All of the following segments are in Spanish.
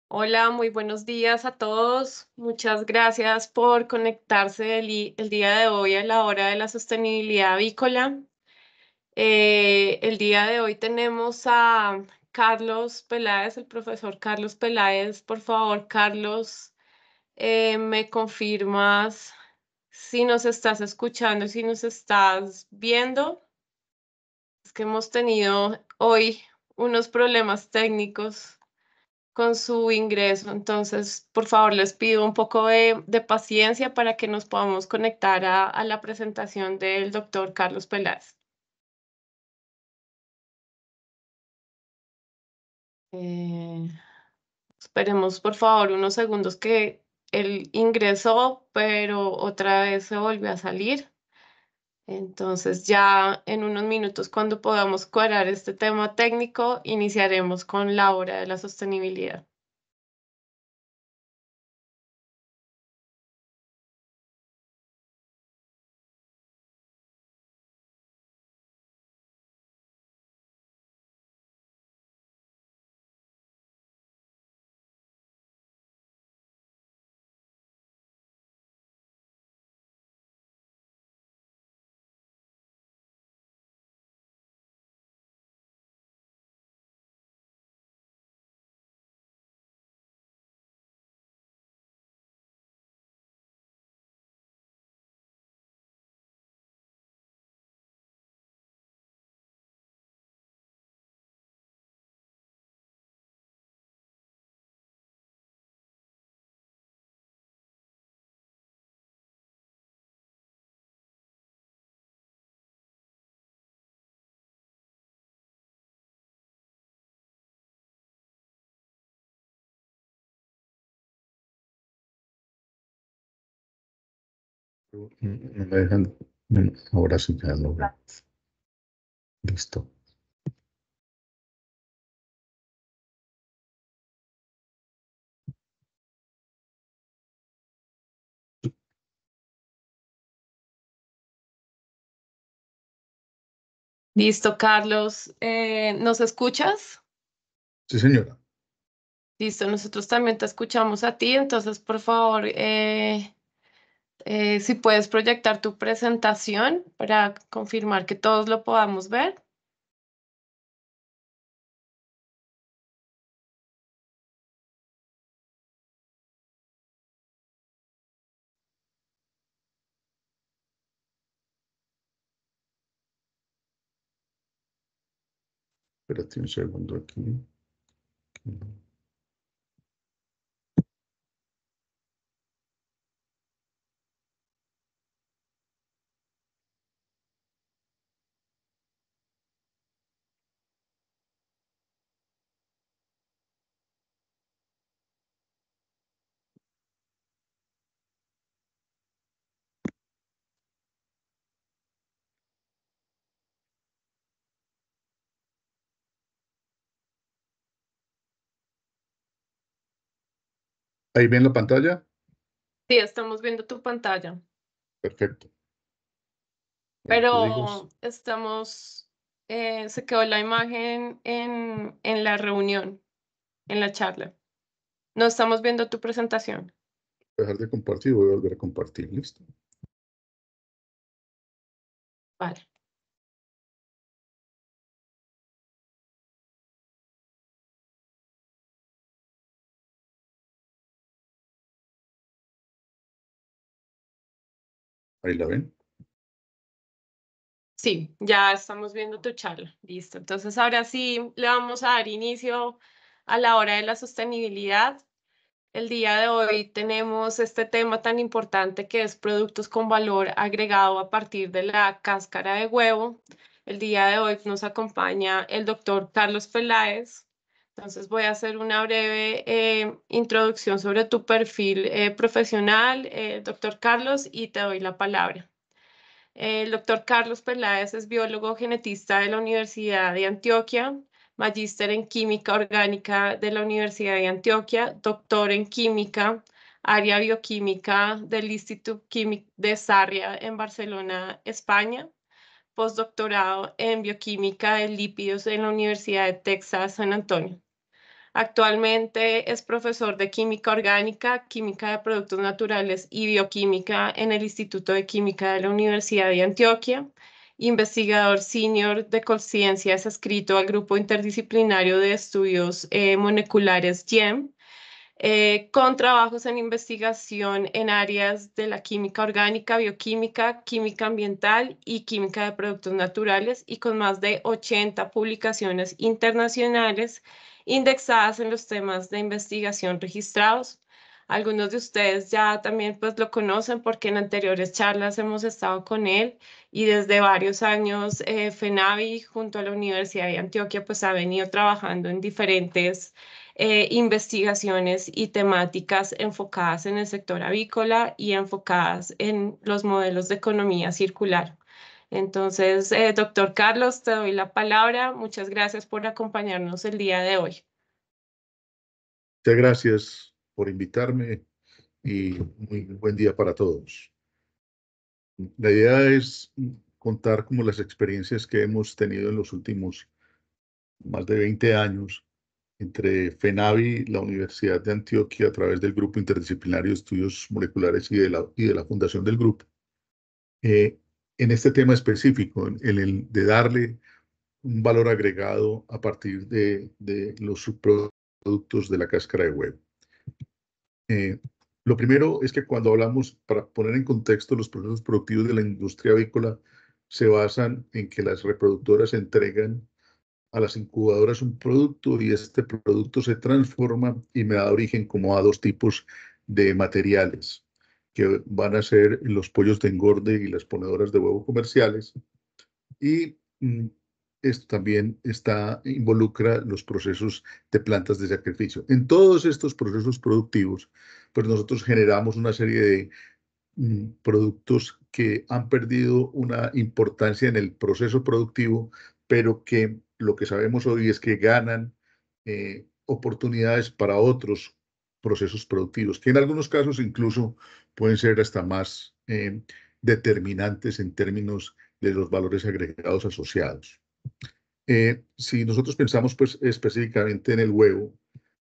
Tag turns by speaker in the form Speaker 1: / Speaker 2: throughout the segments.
Speaker 1: Hola, muy buenos días a todos. Muchas gracias por conectarse el día de hoy a la hora de la sostenibilidad avícola. El día de hoy tenemos a Carlos Peláez, el profesor Carlos Peláez. Por favor, Carlos, ¿me confirmas si nos estás escuchando, si nos estás viendo? Es que hemos tenido hoy unos problemas técnicos con su ingreso. Entonces, por favor, les pido un poco de paciencia para que nos podamos conectar a la presentación del doctor Carlos Peláez. Eh, Esperemos, por favor, unos segundos que él ingresó, pero otra vez se volvió a salir. Entonces, ya en unos minutos, cuando podamos cuadrar este tema técnico, iniciaremos con la hora de la sostenibilidad.
Speaker 2: No me dejan. Bueno, ahora sí ya lo veo. Listo.
Speaker 1: Listo, Carlos. ¿Nos escuchas?
Speaker 2: Sí, señora.
Speaker 1: Listo, nosotros también te escuchamos a ti, entonces por favor, si puedes proyectar tu presentación para confirmar que todos lo podamos ver.
Speaker 2: Espérate un segundo aquí. ¿Ahí ven la pantalla?
Speaker 1: Sí, estamos viendo tu pantalla,
Speaker 2: Perfecto. Bueno, te digo,
Speaker 1: pero se quedó la imagen en la reunión, en la charla. No estamos viendo tu presentación.
Speaker 2: dejar de compartir, voy a volver a compartir. Listo.
Speaker 1: Vale.
Speaker 2: Ahí la ven.
Speaker 1: Sí, ya estamos viendo tu charla. Listo. Entonces, ahora sí le vamos a dar inicio a la hora de la sostenibilidad. El día de hoy tenemos este tema tan importante que es productos con valor agregado a partir de la cáscara de huevo. El día de hoy nos acompaña el doctor Carlos Peláez. Entonces voy a hacer una breve introducción sobre tu perfil profesional, doctor Carlos, y te doy la palabra. El doctor Carlos Peláez es biólogo genetista de la Universidad de Antioquia, magíster en química orgánica de la Universidad de Antioquia, doctor en química, área bioquímica del Instituto Químico de Sarria en Barcelona, España, postdoctorado en bioquímica de lípidos en la Universidad de Texas, San Antonio. Actualmente es profesor de Química Orgánica, Química de Productos Naturales y Bioquímica en el Instituto de Química de la Universidad de Antioquia. Investigador senior de Colciencias adscrito al Grupo Interdisciplinario de Estudios Moleculares GEM, con trabajos en investigación en áreas de la química orgánica, bioquímica, química ambiental y química de productos naturales, y con más de 80 publicaciones internacionales indexadas en los temas de investigación registrados. Algunos de ustedes ya también pues lo conocen porque en anteriores charlas hemos estado con él, y desde varios años FENAVI junto a la Universidad de Antioquia pues ha venido trabajando en diferentes investigaciones y temáticas enfocadas en el sector avícola y enfocadas en los modelos de economía circular. Entonces, doctor Carlos, te doy la palabra. Muchas gracias por acompañarnos el día de hoy.
Speaker 2: Muchas gracias por invitarme y muy buen día para todos. La idea es contar como las experiencias que hemos tenido en los últimos más de 20 años entre FENAVI, la Universidad de Antioquia, a través del Grupo Interdisciplinario de Estudios Moleculares y de la fundación del grupo, en este tema específico, en el de darle un valor agregado a partir de los subproductos de la cáscara de huevo. Lo primero es que cuando hablamos, para poner en contexto, los procesos productivos de la industria avícola se basan en que las reproductoras entregan a las incubadoras un producto y este producto se transforma y me da origen como a dos tipos de materiales que van a ser los pollos de engorde y las ponedoras de huevo comerciales. Y esto también involucra los procesos de plantas de sacrificio. En todos estos procesos productivos, pues nosotros generamos una serie de productos que han perdido una importancia en el proceso productivo, pero que lo que sabemos hoy es que ganan oportunidades para otros procesos productivos, que en algunos casos incluso pueden ser hasta más determinantes en términos de los valores agregados asociados. Si nosotros pensamos pues específicamente en el huevo,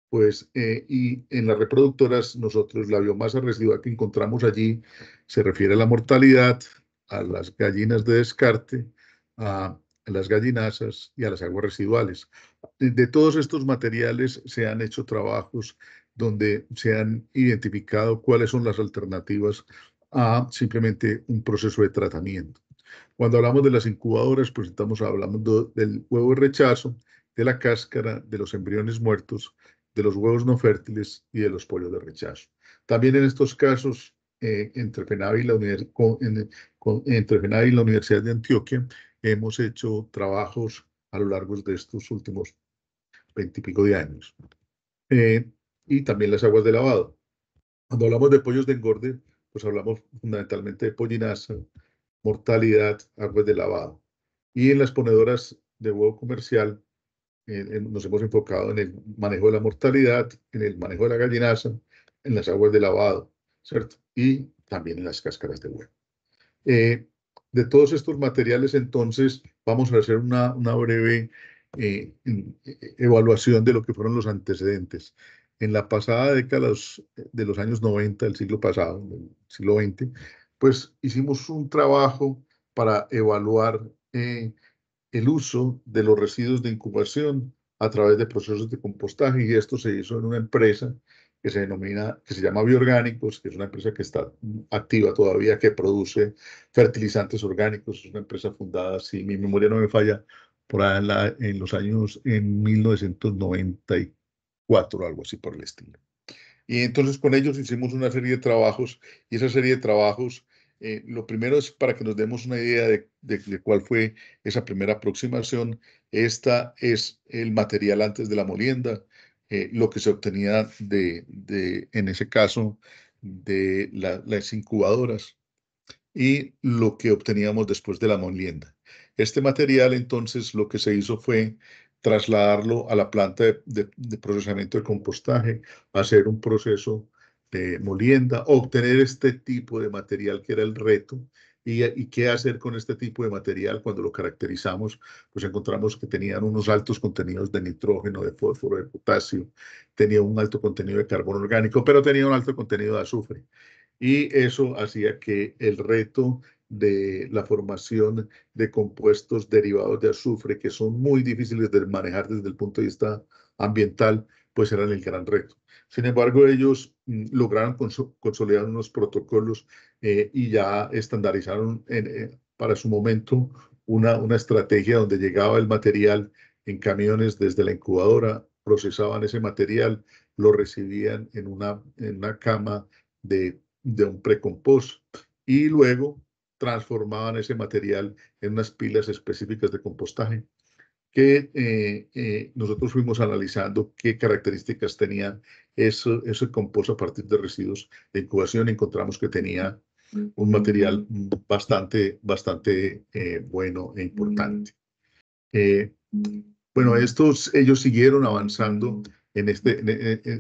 Speaker 2: pues, y en las reproductoras, nosotros la biomasa residual que encontramos allí se refiere a la mortalidad, a las gallinas de descarte, a las gallinazas y a las aguas residuales. De todos estos materiales se han hecho trabajos donde se han identificado cuáles son las alternativas a simplemente un proceso de tratamiento. Cuando hablamos de las incubadoras, pues estamos hablando del huevo de rechazo, de la cáscara, de los embriones muertos, de los huevos no fértiles y de los pollos de rechazo. También en estos casos, entre FENAVI y la Universidad de Antioquia, hemos hecho trabajos a lo largo de estos últimos 20 y pico de años. Y también las aguas de lavado. Cuando hablamos de pollos de engorde, pues hablamos fundamentalmente de pollinaza, mortalidad, aguas de lavado. Y en las ponedoras de huevo comercial, nos hemos enfocado en el manejo de la mortalidad, en el manejo de la gallinaza, en las aguas de lavado, ¿cierto? Y también en las cáscaras de huevo. De todos estos materiales, entonces, vamos a hacer una breve evaluación de lo que fueron los antecedentes. En la pasada década de los años 90 del siglo pasado, del siglo XX, pues hicimos un trabajo para evaluar el uso de los residuos de incubación a través de procesos de compostaje, y esto se hizo en una empresa que se llama Bioorgánicos, que es una empresa que está activa todavía, que produce fertilizantes orgánicos. Es una empresa fundada, si mi memoria no me falla, por ahí en 1994, algo así por el estilo. Y entonces con ellos hicimos una serie de trabajos, y esa serie de trabajos, lo primero es para que nos demos una idea de cuál fue esa primera aproximación. Esta es el material antes de la molienda, lo que se obtenía en ese caso, de las incubadoras, y lo que obteníamos después de la molienda. Este material, entonces, lo que se hizo fue trasladarlo a la planta de procesamiento de compostaje, hacer un proceso de molienda, obtener este tipo de material que era el reto, ¿Y qué hacer con este tipo de material? Cuando lo caracterizamos, pues encontramos que tenían unos altos contenidos de nitrógeno, de fósforo, de potasio, tenía un alto contenido de carbono orgánico, pero tenía un alto contenido de azufre. Y eso hacía que el reto de la formación de compuestos derivados de azufre, que son muy difíciles de manejar desde el punto de vista ambiental, pues eran el gran reto. Sin embargo, ellos lograron consolidar unos protocolos y ya estandarizaron para su momento una estrategia donde llegaba el material en camiones desde la incubadora, procesaban ese material, lo recibían en una cama de un precompost y luego transformaban ese material en unas pilas específicas de compostaje que nosotros fuimos analizando qué características tenía ese compost a partir de residuos de incubación. Encontramos que tenía un material bastante bueno e importante. Bueno, ellos siguieron avanzando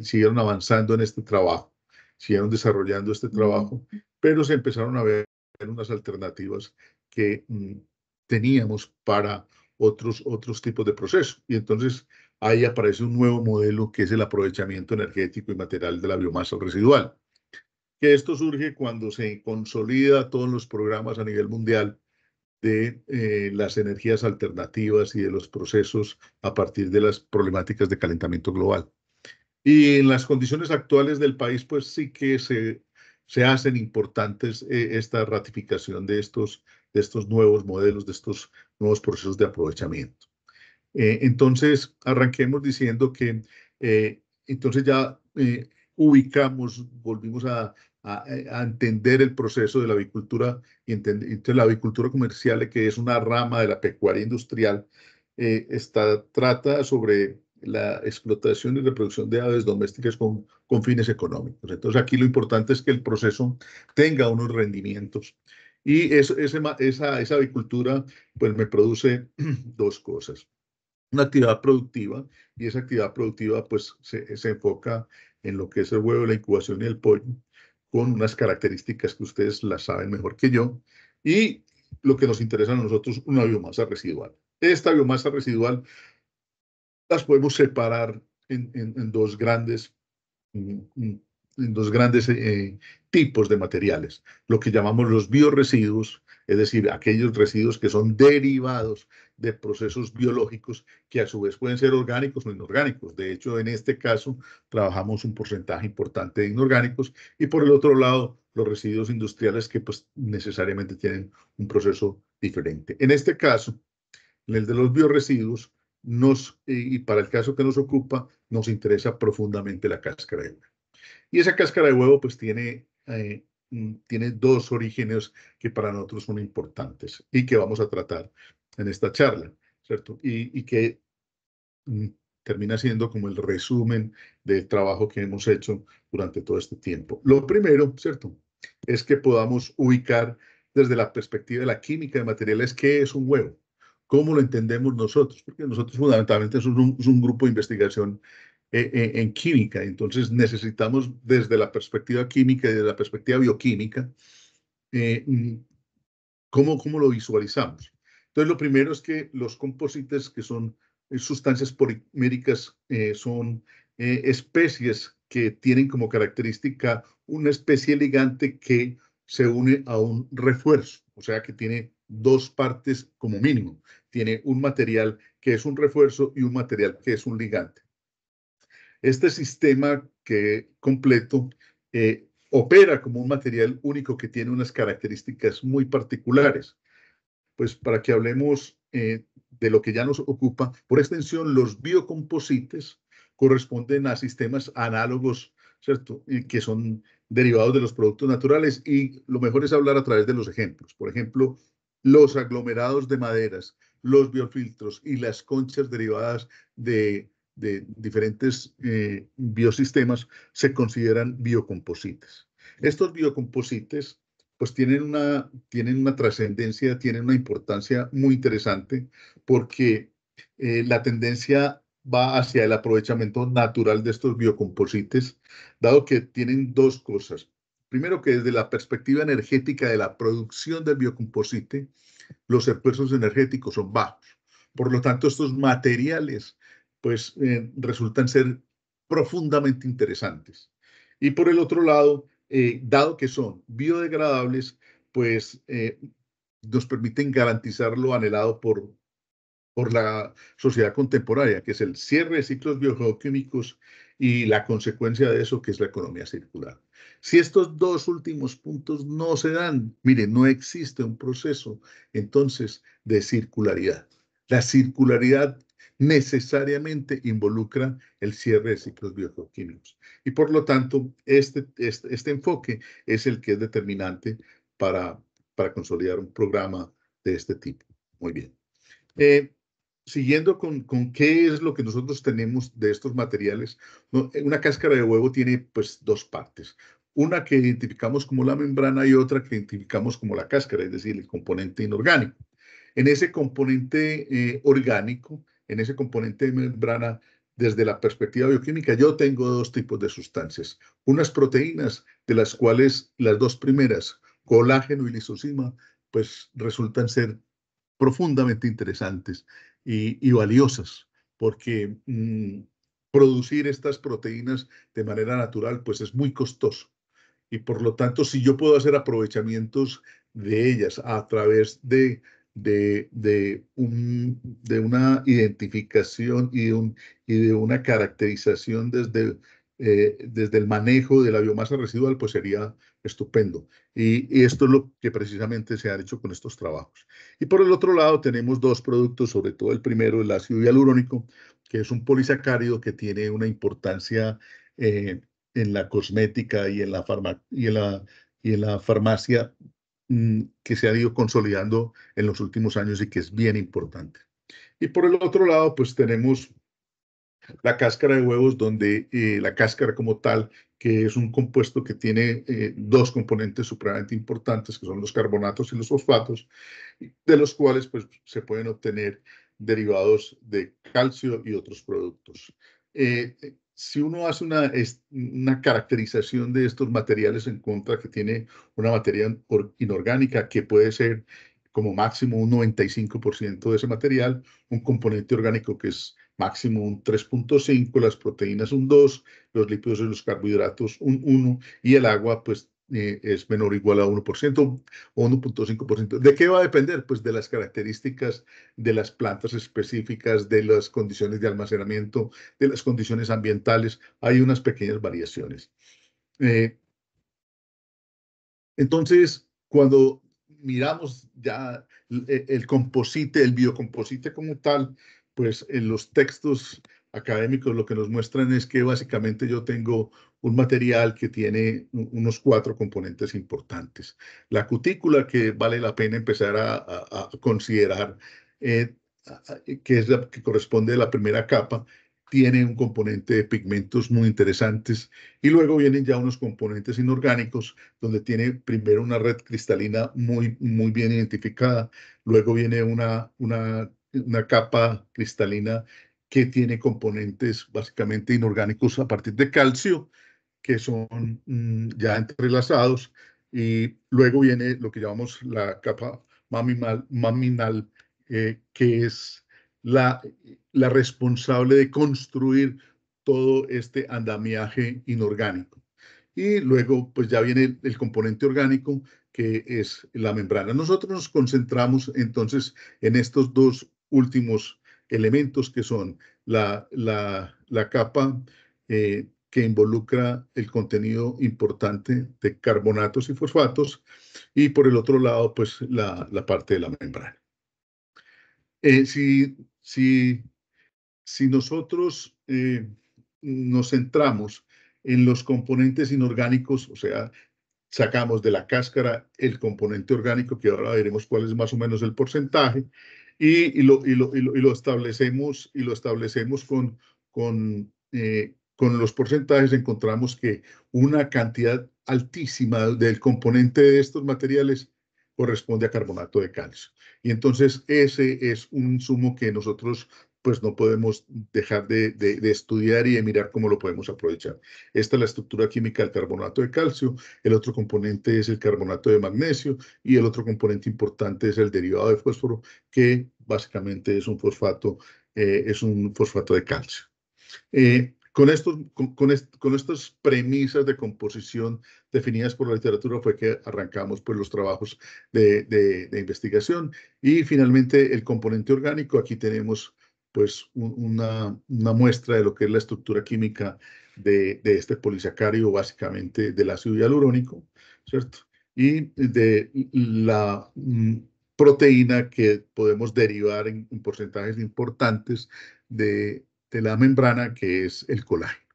Speaker 2: siguieron avanzando en este trabajo, siguieron desarrollando este trabajo, pero se empezaron a ver unas alternativas que teníamos para otros tipos de procesos. Y entonces ahí aparece un nuevo modelo que es el aprovechamiento energético y material de la biomasa residual. Que esto surge cuando se consolida todos los programas a nivel mundial de las energías alternativas y de los procesos a partir de las problemáticas de calentamiento global. Y en las condiciones actuales del país, pues sí que se hacen importantes esta ratificación de estos nuevos modelos, de estos nuevos procesos de aprovechamiento. Entonces, arranquemos diciendo que entonces ya ubicamos, volvimos a entender el proceso de la avicultura, y entonces la avicultura comercial, que es una rama de la pecuaria industrial, trata sobre la explotación y reproducción de aves domésticas con fines económicos. Entonces, aquí lo importante es que el proceso tenga unos rendimientos. Y esa avicultura, pues me produce dos cosas: una actividad productiva, y esa actividad productiva pues se enfoca en lo que es el huevo, la incubación y el pollo, con unas características que ustedes las saben mejor que yo, y lo que nos interesa a nosotros, una biomasa residual. Esta biomasa residual las podemos separar en dos grandes en dos grandes tipos de materiales, lo que llamamos los bioresiduos, es decir, aquellos residuos que son derivados de procesos biológicos que a su vez pueden ser orgánicos o inorgánicos. De hecho, en este caso, trabajamos un porcentaje importante de inorgánicos, y por el otro lado, los residuos industriales que pues necesariamente tienen un proceso diferente. En este caso, en el de los bioresiduos, y para el caso que nos ocupa, nos interesa profundamente la cáscara de huevo. Y esa cáscara de huevo pues tiene dos orígenes que para nosotros son importantes y que vamos a tratar en esta charla, ¿cierto? Y que mm, termina siendo como el resumen del trabajo que hemos hecho durante todo este tiempo. Lo primero, ¿cierto?, es que podamos ubicar desde la perspectiva de la química de materiales qué es un huevo, cómo lo entendemos nosotros, porque nosotros fundamentalmente es un grupo de investigación en química. Entonces necesitamos desde la perspectiva química y desde la perspectiva bioquímica, eh, ¿cómo lo visualizamos? Entonces lo primero es que los composites, que son sustancias poliméricas, son especies que tienen como característica una especie ligante que se une a un refuerzo, o sea que tiene dos partes como mínimo. Tiene un material que es un refuerzo y un material que es un ligante. Este sistema completo opera como un material único que tiene unas características muy particulares. Pues para que hablemos de lo que ya nos ocupa, por extensión, los biocomposites corresponden a sistemas análogos, ¿cierto?, y que son derivados de los productos naturales, y lo mejor es hablar a través de los ejemplos. Por ejemplo, los aglomerados de maderas, los biofiltros y las conchas derivadas de diferentes biosistemas se consideran biocomposites. Estos biocomposites pues tienen una trascendencia, tienen una importancia muy interesante, porque la tendencia va hacia el aprovechamiento natural de estos biocomposites, dado que tienen dos cosas. primero que desde la perspectiva energética de la producción del biocomposite, los esfuerzos energéticos son bajos. Por lo tanto, estos materiales pues resultan ser profundamente interesantes. Y por el otro lado, dado que son biodegradables, pues nos permiten garantizar lo anhelado por la sociedad contemporánea, que es el cierre de ciclos biogeoquímicos y la consecuencia de eso, que es la economía circular. Si estos dos últimos puntos no se dan, miren, no existe un proceso entonces de circularidad. La circularidad necesariamente involucra el cierre de ciclos biogeoquímicos. Y por lo tanto, este enfoque es el que es determinante para consolidar un programa de este tipo. Muy bien. Siguiendo con qué es lo que nosotros tenemos de estos materiales, ¿no? Una cáscara de huevo tiene pues dos partes. Una que identificamos como la membrana y otra que identificamos como la cáscara, es decir, el componente inorgánico. En ese componente orgánico, en ese componente de membrana, desde la perspectiva bioquímica, yo tengo dos tipos de sustancias. Unas proteínas, de las cuales las dos primeras, colágeno y lisosima, pues resultan ser profundamente interesantes y valiosas, porque producir estas proteínas de manera natural, pues es muy costoso. Y por lo tanto, si yo puedo hacer aprovechamientos de ellas a través de una identificación y de una caracterización desde el manejo de la biomasa residual, pues sería estupendo. Y esto es lo que precisamente se ha hecho con estos trabajos. Y por el otro lado tenemos dos productos, sobre todo el primero, el ácido hialurónico, que es un polisacárido que tiene una importancia en la cosmética y en la farmacia que se ha ido consolidando en los últimos años y que es bien importante. Y por el otro lado, pues tenemos la cáscara de huevos, donde la cáscara como tal, que es un compuesto que tiene dos componentes supremamente importantes, que son los carbonatos y los fosfatos, de los cuales pues, se pueden obtener derivados de calcio y otros productos. Si uno hace una caracterización de estos materiales en contra, que tiene una materia inorgánica que puede ser como máximo un 95% de ese material, un componente orgánico que es máximo un 3.5, las proteínas un 2, los lípidos y los carbohidratos un 1 y el agua pues es menor o igual a 1% o 1.5%. ¿De qué va a depender? Pues de las características de las plantas específicas, de las condiciones de almacenamiento, de las condiciones ambientales. Hay unas pequeñas variaciones. Entonces, cuando miramos ya el composite, el biocomposite como tal, pues en los textos académicos lo que nos muestran es que básicamente yo tengo un material que tiene unos 4 componentes importantes. La cutícula, que vale la pena empezar a considerar, que es la que corresponde a la primera capa, tiene un componente de pigmentos muy interesantes y luego vienen ya unos componentes inorgánicos donde tiene primero una red cristalina muy bien identificada, luego viene una capa cristalina que tiene componentes básicamente inorgánicos a partir de calcio, que son ya entrelazados, y luego viene lo que llamamos la capa maminal, que es la responsable de construir todo este andamiaje inorgánico. Y luego, pues ya viene el componente orgánico, que es la membrana. Nosotros nos concentramos entonces en estos dos últimos elementos, que son la capa que involucra el contenido importante de carbonatos y fosfatos, y por el otro lado, pues la parte de la membrana. Si nosotros nos centramos en los componentes inorgánicos, o sea, sacamos de la cáscara el componente orgánico, que ahora veremos cuál es más o menos el porcentaje, y lo establecemos con los porcentajes, encontramos que una cantidad altísima del componente de estos materiales corresponde a carbonato de calcio. Y entonces ese es un insumo que nosotros pues no podemos dejar de estudiar y de mirar cómo lo podemos aprovechar. Esta es la estructura química del carbonato de calcio, el otro componente es el carbonato de magnesio y el otro componente importante es el derivado de fósforo, que básicamente es un fosfato de calcio. Con estas premisas de composición definidas por la literatura fue que arrancamos pues, los trabajos de investigación y finalmente el componente orgánico. Aquí tenemos pues una muestra de lo que es la estructura química de este polisacárido, básicamente del ácido hialurónico, ¿cierto? Y de la proteína que podemos derivar en porcentajes importantes de la membrana, que es el colágeno.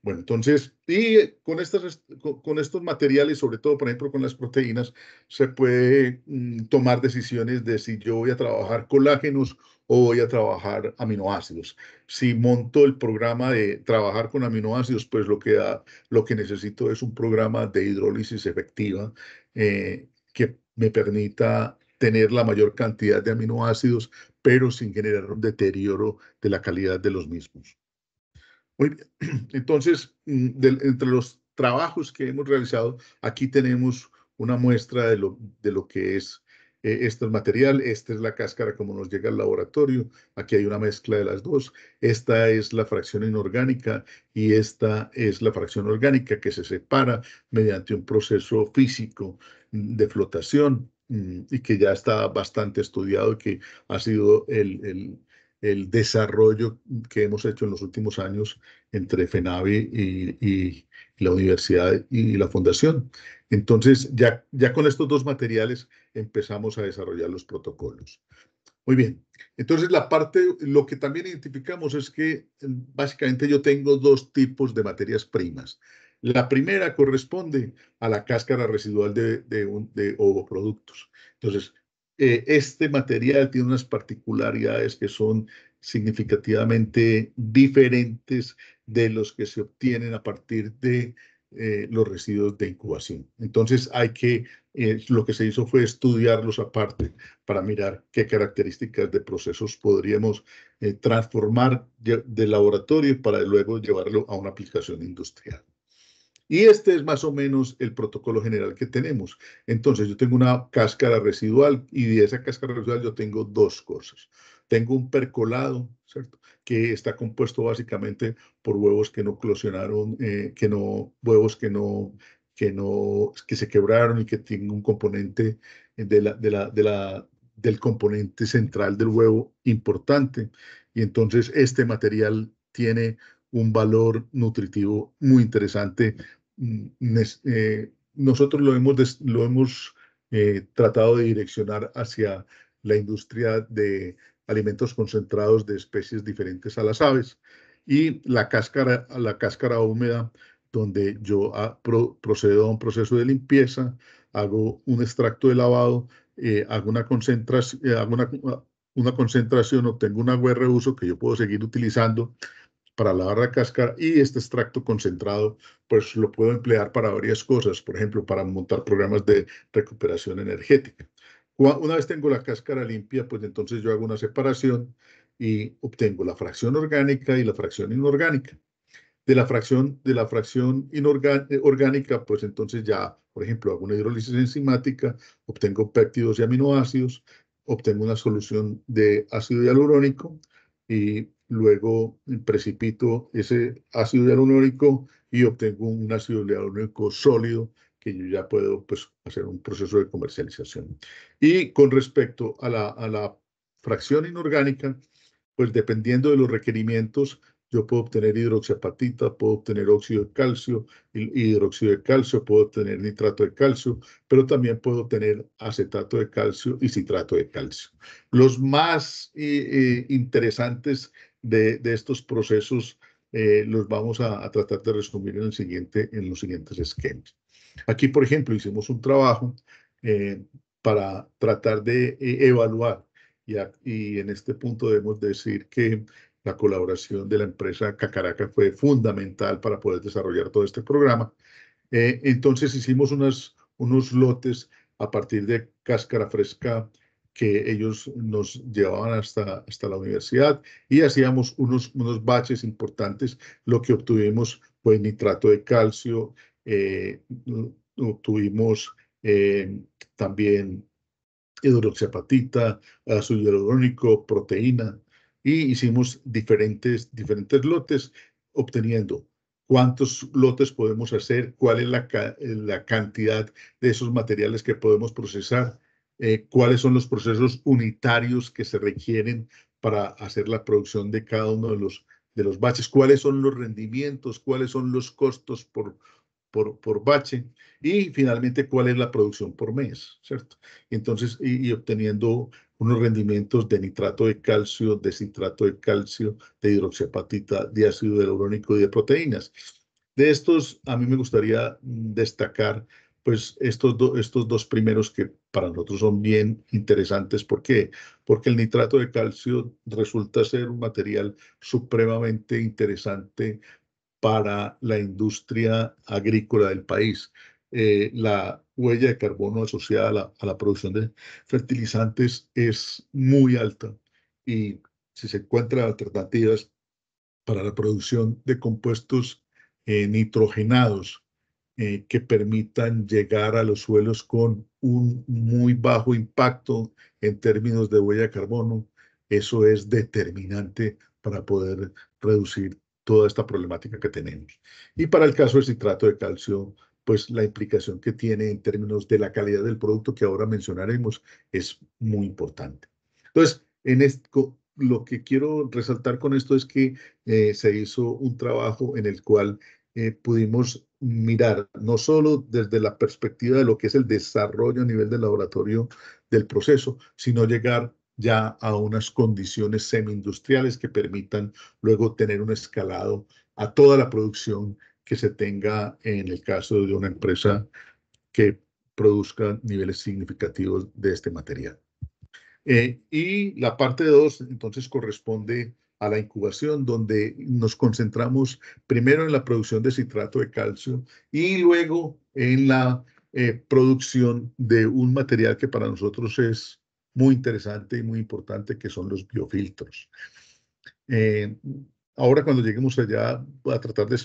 Speaker 2: Bueno, entonces, y con estos materiales, sobre todo, por ejemplo, con las proteínas, se puede tomar decisiones de si yo voy a trabajar colágenos o voy a trabajar aminoácidos. Si monto el programa de trabajar con aminoácidos, pues lo que necesito es un programa de hidrólisis efectiva que me permita tener la mayor cantidad de aminoácidos, pero sin generar un deterioro de la calidad de los mismos. Muy bien. Entonces, entre los trabajos que hemos realizado, aquí tenemos una muestra de lo que es este material. Esta es la cáscara como nos llega al laboratorio. Aquí hay una mezcla de las dos. Esta es la fracción inorgánica y esta es la fracción orgánica que se separa mediante un proceso físico de flotación y que ya está bastante estudiado y que ha sido el desarrollo que hemos hecho en los últimos años entre FENAVI y la universidad y la fundación. Entonces, ya con estos dos materiales empezamos a desarrollar los protocolos. Muy bien. Entonces, lo que también identificamos es que básicamente yo tengo dos tipos de materias primas. La primera corresponde a la cáscara residual de ovoproductos. Entonces, este material tiene unas particularidades que son significativamente diferentes de los que se obtienen a partir de los residuos de incubación. Entonces, lo que se hizo fue estudiarlos aparte para mirar qué características de procesos podríamos transformar del laboratorio para luego llevarlo a una aplicación industrial. Y este es más o menos el protocolo general que tenemos. Entonces, yo tengo una cáscara residual y de esa cáscara residual yo tengo dos cosas. Tengo un percolado, ¿cierto? Que está compuesto básicamente por huevos que no eclosionaron, huevos que se quebraron y que tienen un componente del componente central del huevo importante. Y entonces este material tiene un valor nutritivo muy interesante. Nosotros lo hemos tratado de direccionar hacia la industria de alimentos concentrados de especies diferentes a las aves y la cáscara húmeda, donde yo procedo a un proceso de limpieza, hago un extracto de lavado, hago una concentración, obtengo un agua de reuso que yo puedo seguir utilizando para lavar la cáscara y este extracto concentrado pues lo puedo emplear para varias cosas, por ejemplo, para montar programas de recuperación energética. Una vez tengo la cáscara limpia, pues entonces yo hago una separación y obtengo la fracción orgánica y la fracción inorgánica. De la fracción orgánica, pues entonces ya, por ejemplo, hago una hidrólisis enzimática, obtengo péptidos y aminoácidos, obtengo una solución de ácido hialurónico y luego precipito ese ácido hialurónico y obtengo un ácido hialurónico sólido que yo ya puedo pues, hacer un proceso de comercialización. Y con respecto a la fracción inorgánica, pues dependiendo de los requerimientos, yo puedo obtener hidroxiapatita, puedo obtener óxido de calcio, hidróxido de calcio, puedo obtener nitrato de calcio, pero también puedo obtener acetato de calcio y citrato de calcio. Los más interesantes de estos procesos los vamos a tratar de resumir en los siguientes esquemas. Aquí, por ejemplo, hicimos un trabajo para tratar de evaluar y en este punto debemos decir que la colaboración de la empresa Cacaraca fue fundamental para poder desarrollar todo este programa. Entonces hicimos unos lotes a partir de cáscara fresca que ellos nos llevaban hasta la universidad y hacíamos unos baches importantes. Lo que obtuvimos fue nitrato de calcio, obtuvimos también hidroxiapatita, ácido hialurónico, proteína, y hicimos diferentes lotes, obteniendo cuántos lotes podemos hacer, cuál es la cantidad de esos materiales que podemos procesar, cuáles son los procesos unitarios que se requieren para hacer la producción de cada uno de los baches, cuáles son los rendimientos, cuáles son los costos por bache y finalmente cuál es la producción por mes, ¿cierto? Entonces, y obteniendo unos rendimientos de nitrato de calcio, de citrato de calcio, de hidroxiapatita, de ácido hialurónico y de proteínas. De estos, a mí me gustaría destacar pues estos dos primeros que para nosotros son bien interesantes. ¿Por qué? Porque el nitrato de calcio resulta ser un material supremamente interesante para la industria agrícola del país. La huella de carbono asociada a la producción de fertilizantes es muy alta y si se encuentran alternativas para la producción de compuestos nitrogenados que permitan llegar a los suelos con un muy bajo impacto en términos de huella de carbono, eso es determinante para poder reducir toda esta problemática que tenemos. Y para el caso del citrato de calcio, pues la implicación que tiene en términos de la calidad del producto que ahora mencionaremos es muy importante. Entonces, lo que quiero resaltar con esto es que se hizo un trabajo en el cual pudimos mirar no solo desde la perspectiva de lo que es el desarrollo a nivel del laboratorio del proceso, sino llegar ya a unas condiciones semi-industriales que permitan luego tener un escalado a toda la producción que se tenga en el caso de una empresa que produzca niveles significativos de este material. Y la parte 2, entonces, corresponde a la incubación, donde nos concentramos primero en la producción de citrato de calcio y luego en la producción de un material que para nosotros es muy interesante y muy importante, que son los biofiltros. Eh, Ahora cuando lleguemos allá voy a tratar de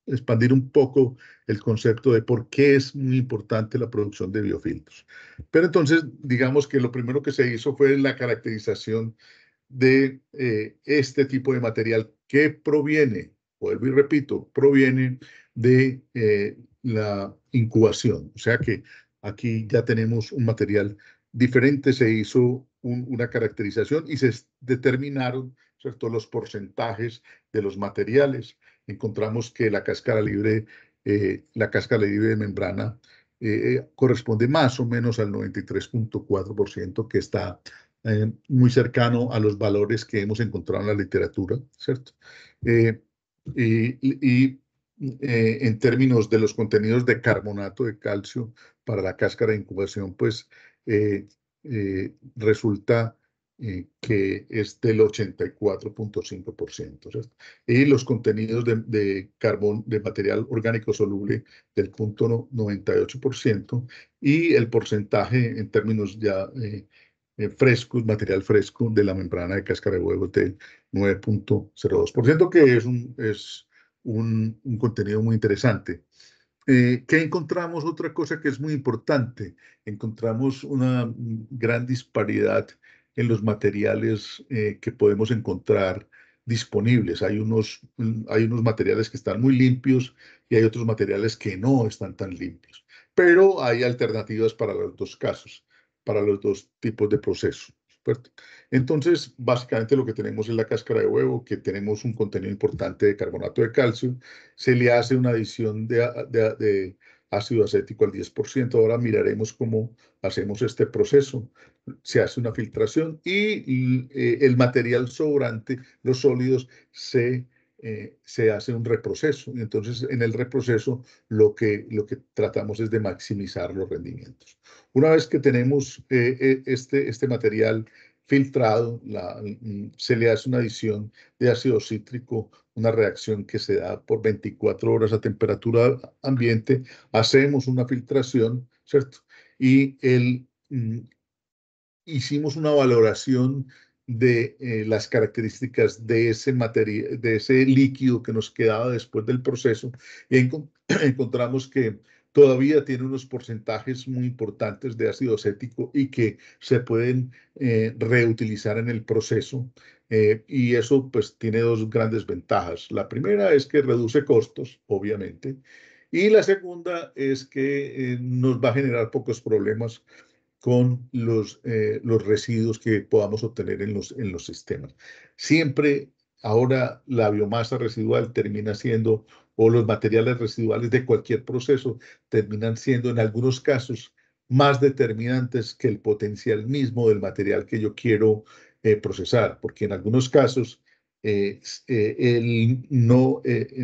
Speaker 2: expandir un poco el concepto de por qué es muy importante la producción de biofiltros. Pero entonces, digamos que lo primero que se hizo fue la caracterización de este tipo de material que proviene, vuelvo y repito, proviene de la incubación. O sea que aquí ya tenemos un material diferente, se hizo una caracterización y se determinaron, ¿cierto?, los porcentajes de los materiales. Encontramos que la cáscara libre de membrana corresponde más o menos al 93.4%, que está muy cercano a los valores que hemos encontrado en la literatura, ¿cierto? Eh, en términos de los contenidos de carbonato de calcio para la cáscara de incubación, pues resulta que es del 84.5%, ¿cierto? Y los contenidos de carbón, de material orgánico soluble del 0.98%, y el porcentaje en términos ya frescos, material fresco de la membrana de cáscara de huevo del 9.02%, que es un contenido muy interesante. ¿Qué encontramos? Otra cosa que es muy importante. Encontramos una gran disparidad en los materiales que podemos encontrar disponibles. Hay unos materiales que están muy limpios y hay otros materiales que no están tan limpios. Pero hay alternativas para los dos casos, para los dos tipos de procesos. ¿Cierto? Entonces, básicamente lo que tenemos es la cáscara de huevo, que tenemos un contenido importante de carbonato de calcio. Se le hace una adición de ácido acético al 10%. Ahora miraremos cómo hacemos este proceso. Se hace una filtración y el material sobrante, los sólidos, se hace un reproceso. Entonces, en el reproceso, lo que tratamos es de maximizar los rendimientos. Una vez que tenemos este material filtrado, se le hace una adición de ácido cítrico, una reacción que se da por 24 horas a temperatura ambiente, hacemos una filtración, ¿cierto? Y hicimos una valoración de las características de ese material, de ese líquido que nos quedaba después del proceso, y encontramos que todavía tiene unos porcentajes muy importantes de ácido acético y que se pueden reutilizar en el proceso. Y eso pues tiene dos grandes ventajas. La primera es que reduce costos, obviamente, y la segunda es que nos va a generar pocos problemas con los residuos que podamos obtener en los sistemas. Siempre ahora la biomasa residual termina siendo, o los materiales residuales de cualquier proceso, terminan siendo en algunos casos más determinantes que el potencial mismo del material que yo quiero procesar, porque en algunos casos, en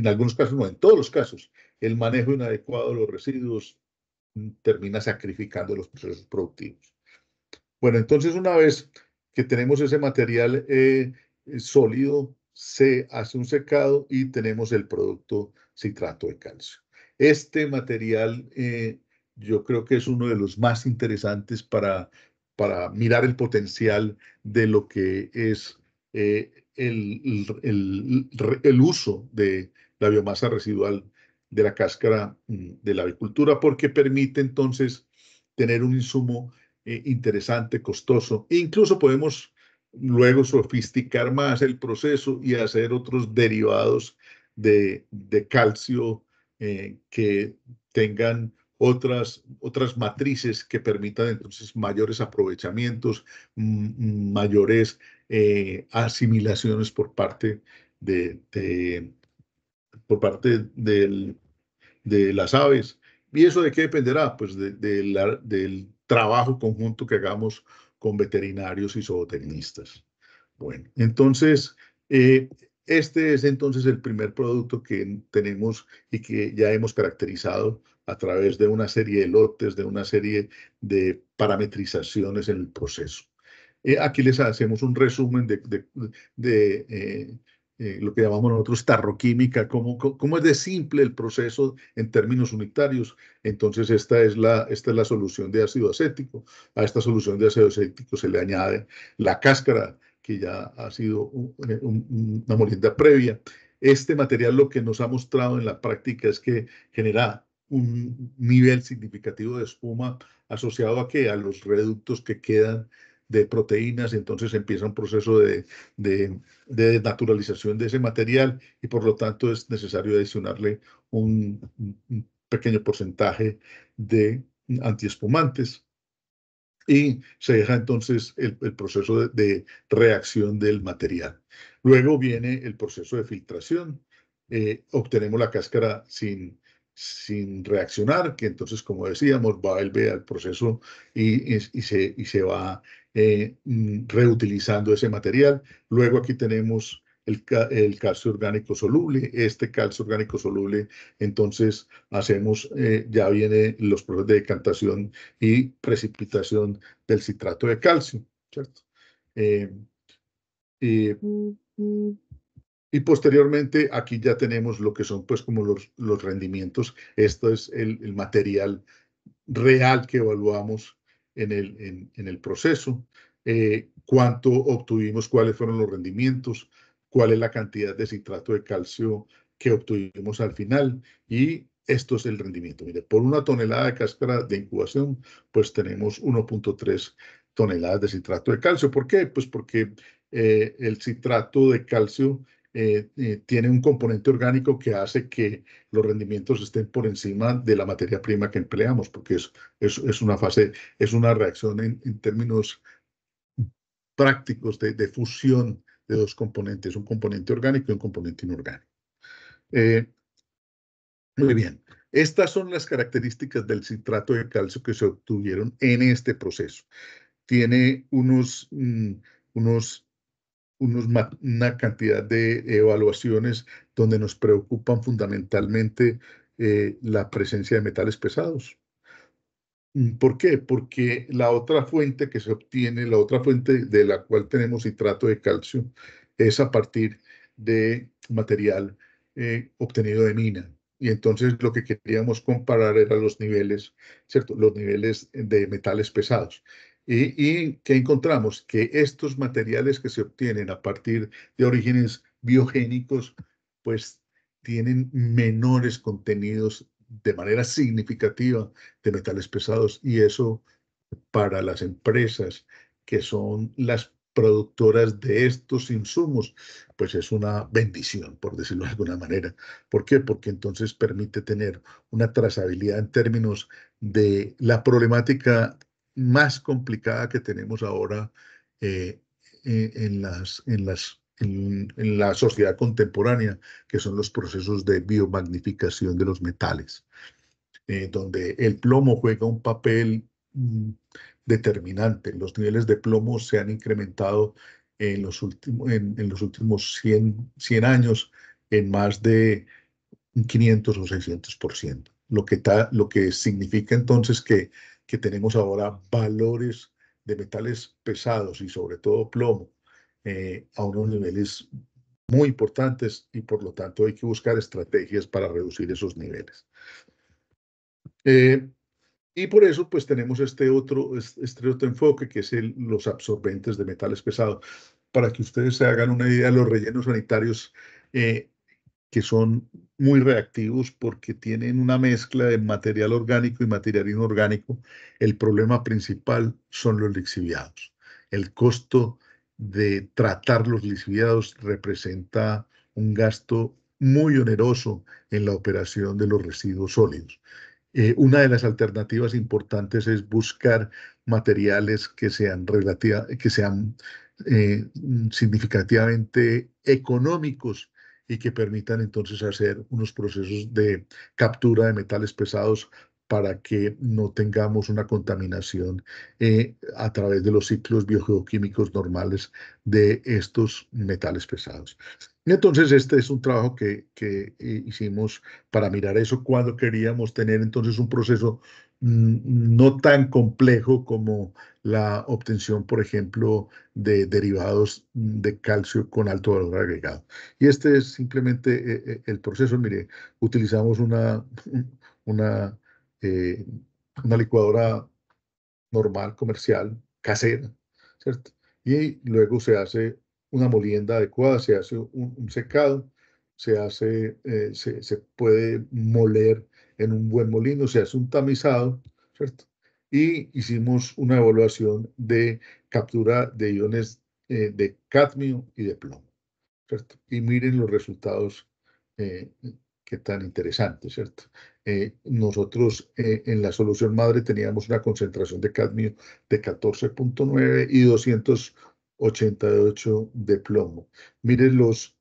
Speaker 2: algunos casos no, en todos los casos, el manejo inadecuado de los residuos termina sacrificando los procesos productivos. Bueno, entonces una vez que tenemos ese material sólido, se hace un secado y tenemos el producto citrato de calcio. Este material yo creo que es uno de los más interesantes para mirar el potencial de lo que es el uso de la biomasa residual de la cáscara de la avicultura, porque permite entonces tener un insumo interesante, costoso. E incluso podemos luego sofisticar más el proceso y hacer otros derivados de calcio que tengan otras matrices que permitan entonces mayores aprovechamientos, mayores asimilaciones por parte de las aves. ¿Y eso de qué dependerá? Pues del trabajo conjunto que hagamos con veterinarios y zootecnistas. Bueno, entonces, este es entonces el primer producto que tenemos y que ya hemos caracterizado a través de una serie de lotes, de una serie de parametrizaciones en el proceso. Aquí les hacemos un resumen de lo que llamamos nosotros tarroquímica, cómo es de simple el proceso en términos unitarios. Entonces, esta es la solución de ácido acético. A esta solución de ácido acético se le añade la cáscara, que ya ha sido una molienda previa. Este material lo que nos ha mostrado en la práctica es que genera un nivel significativo de espuma asociado a que a los reductos que quedan de proteínas, entonces empieza un proceso de desnaturalización de ese material y por lo tanto es necesario adicionarle un pequeño porcentaje de antiespumantes y se deja entonces el proceso de reacción del material. Luego viene el proceso de filtración. Obtenemos la cáscara sin reaccionar, que entonces, como decíamos, vuelve al proceso y se va reutilizando ese material. Luego aquí tenemos el calcio orgánico soluble. Este calcio orgánico soluble, entonces ya vienen los procesos de decantación y precipitación del citrato de calcio, ¿cierto? Y, y posteriormente aquí ya tenemos lo que son pues como los rendimientos. Esto es el material real que evaluamos en el proceso. Cuánto obtuvimos, cuáles fueron los rendimientos, cuál es la cantidad de citrato de calcio que obtuvimos al final y esto es el rendimiento. Mire, por una tonelada de cáscara de incubación, pues tenemos 1.3 toneladas de citrato de calcio. ¿Por qué? Pues porque el citrato de calcio tiene un componente orgánico que hace que los rendimientos estén por encima de la materia prima que empleamos, porque es una reacción en términos prácticos de fusión de dos componentes, un componente orgánico y un componente inorgánico. Muy bien. Estas son las características del citrato de calcio que se obtuvieron en este proceso. Tiene una cantidad de evaluaciones donde nos preocupan fundamentalmente la presencia de metales pesados. ¿Por qué? Porque la otra fuente que se obtiene, la otra fuente de la cual tenemos citrato de calcio, es a partir de material obtenido de mina. Y entonces lo que queríamos comparar eran los niveles, ¿cierto? Los niveles de metales pesados. ¿Y qué encontramos? Que estos materiales que se obtienen a partir de orígenes biogénicos, pues tienen menores contenidos de manera significativa de metales pesados, y eso para las empresas que son las productoras de estos insumos, pues es una bendición, por decirlo de alguna manera. ¿Por qué? Porque entonces permite tener una trazabilidad en términos de la problemática más complicada que tenemos ahora eh, en la sociedad contemporánea, que son los procesos de biomagnificación de los metales, donde el plomo juega un papel determinante. Los niveles de plomo se han incrementado en los últimos 100 años en más de 500 o 600%, lo que significa entonces que tenemos ahora valores de metales pesados y sobre todo plomo a unos niveles muy importantes, y por lo tanto hay que buscar estrategias para reducir esos niveles. Eh, y por eso, pues tenemos este otro enfoque, que es los absorbentes de metales pesados. Para que ustedes se hagan una idea, los rellenos sanitarios, que son muy reactivos porque tienen una mezcla de material orgánico y material inorgánico, el problema principal son los lixiviados. El costo de tratar los lixiviados representa un gasto muy oneroso en la operación de los residuos sólidos. Una de las alternativas importantes es buscar materiales que sean significativamente económicos y que permitan entonces hacer unos procesos de captura de metales pesados para que no tengamos una contaminación a través de los ciclos biogeoquímicos normales de estos metales pesados. Y entonces este es un trabajo que hicimos para mirar eso, cuando queríamos tener entonces un proceso no tan complejo como la obtención, por ejemplo, de derivados de calcio con alto valor agregado. Y este es simplemente el proceso. Mire, utilizamos una, eh, una licuadora normal, comercial, casera, ¿cierto? Y luego se hace una molienda adecuada, se hace un secado, se puede moler en un buen molino, se hace un tamizado, ¿cierto? Y hicimos una evaluación de captura de iones de cadmio y de plomo, ¿cierto? Y miren los resultados, eh, qué tan interesantes, ¿cierto? Nosotros en la solución madre teníamos una concentración de cadmio de 14,9 y 288 de plomo. Mire los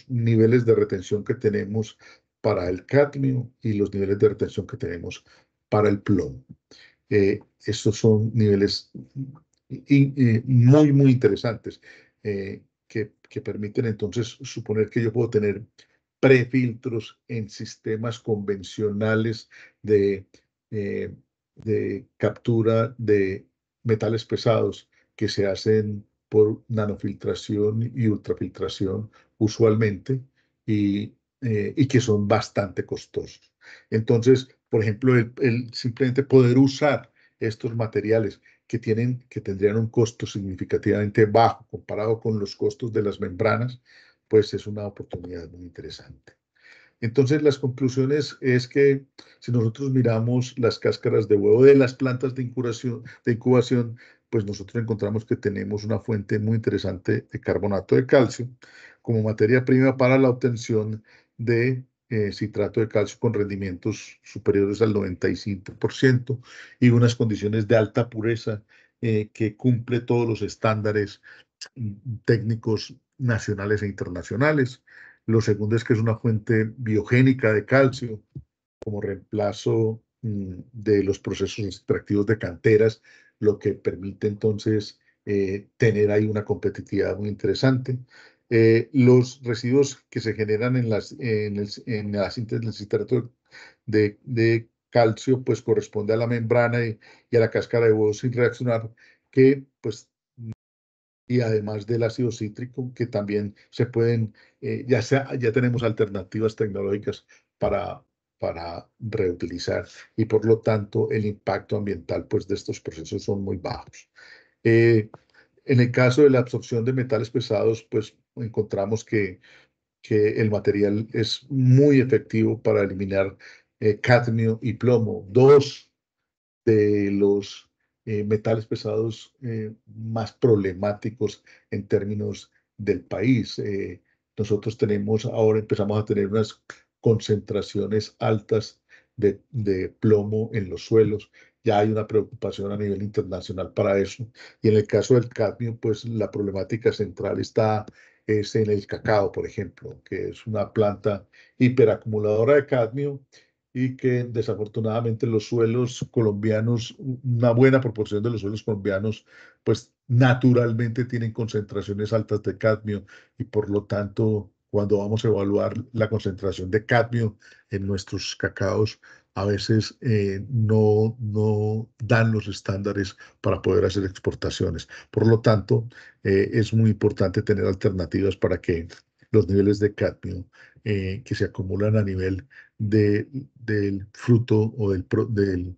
Speaker 2: niveles de retención que tenemos para el cadmio y los niveles de retención que tenemos para el plomo. Estos son niveles muy, muy interesantes, que permiten entonces suponer que yo puedo tener prefiltros en sistemas convencionales de, eh, de captura de metales pesados que se hacen por nanofiltración y ultrafiltración usualmente, y que son bastante costosos. Entonces, por ejemplo, simplemente poder usar estos materiales que tendrían un costo significativamente bajo comparado con los costos de las membranas, pues es una oportunidad muy interesante. Entonces, las conclusiones es que si nosotros miramos las cáscaras de huevo de las plantas de incubación, pues nosotros encontramos que tenemos una fuente muy interesante de carbonato de calcio como materia prima para la obtención de citrato de calcio con rendimientos superiores al 95% y unas condiciones de alta pureza que cumple todos los estándares técnicos nacionales e internacionales. Lo segundo es que es una fuente biogénica de calcio como reemplazo de los procesos extractivos de canteras, lo que permite entonces tener ahí una competitividad muy interesante. Los residuos que se generan en la síntesis del citrato de calcio, pues corresponde a la membrana y a la cáscara de huevo sin reaccionar, que pues y además del ácido cítrico, que también se pueden, ya tenemos alternativas tecnológicas para, para reutilizar y por lo tanto el impacto ambiental pues, de estos procesos son muy bajos. En el caso de la absorción de metales pesados, pues encontramos que el material es muy efectivo para eliminar cadmio y plomo, dos de los metales pesados más problemáticos en términos del país. Nosotros ahora empezamos a tener unas concentraciones altas de plomo en los suelos. Ya hay una preocupación a nivel internacional para eso. Y en el caso del cadmio, pues la problemática central es en el cacao, por ejemplo, que es una planta hiperacumuladora de cadmio y que desafortunadamente los suelos colombianos, una buena proporción de los suelos colombianos, pues naturalmente tienen concentraciones altas de cadmio y por lo tanto, cuando vamos a evaluar la concentración de cadmio en nuestros cacaos, a veces no dan los estándares para poder hacer exportaciones. Por lo tanto, es muy importante tener alternativas para que los niveles de cadmio que se acumulan a nivel del fruto o de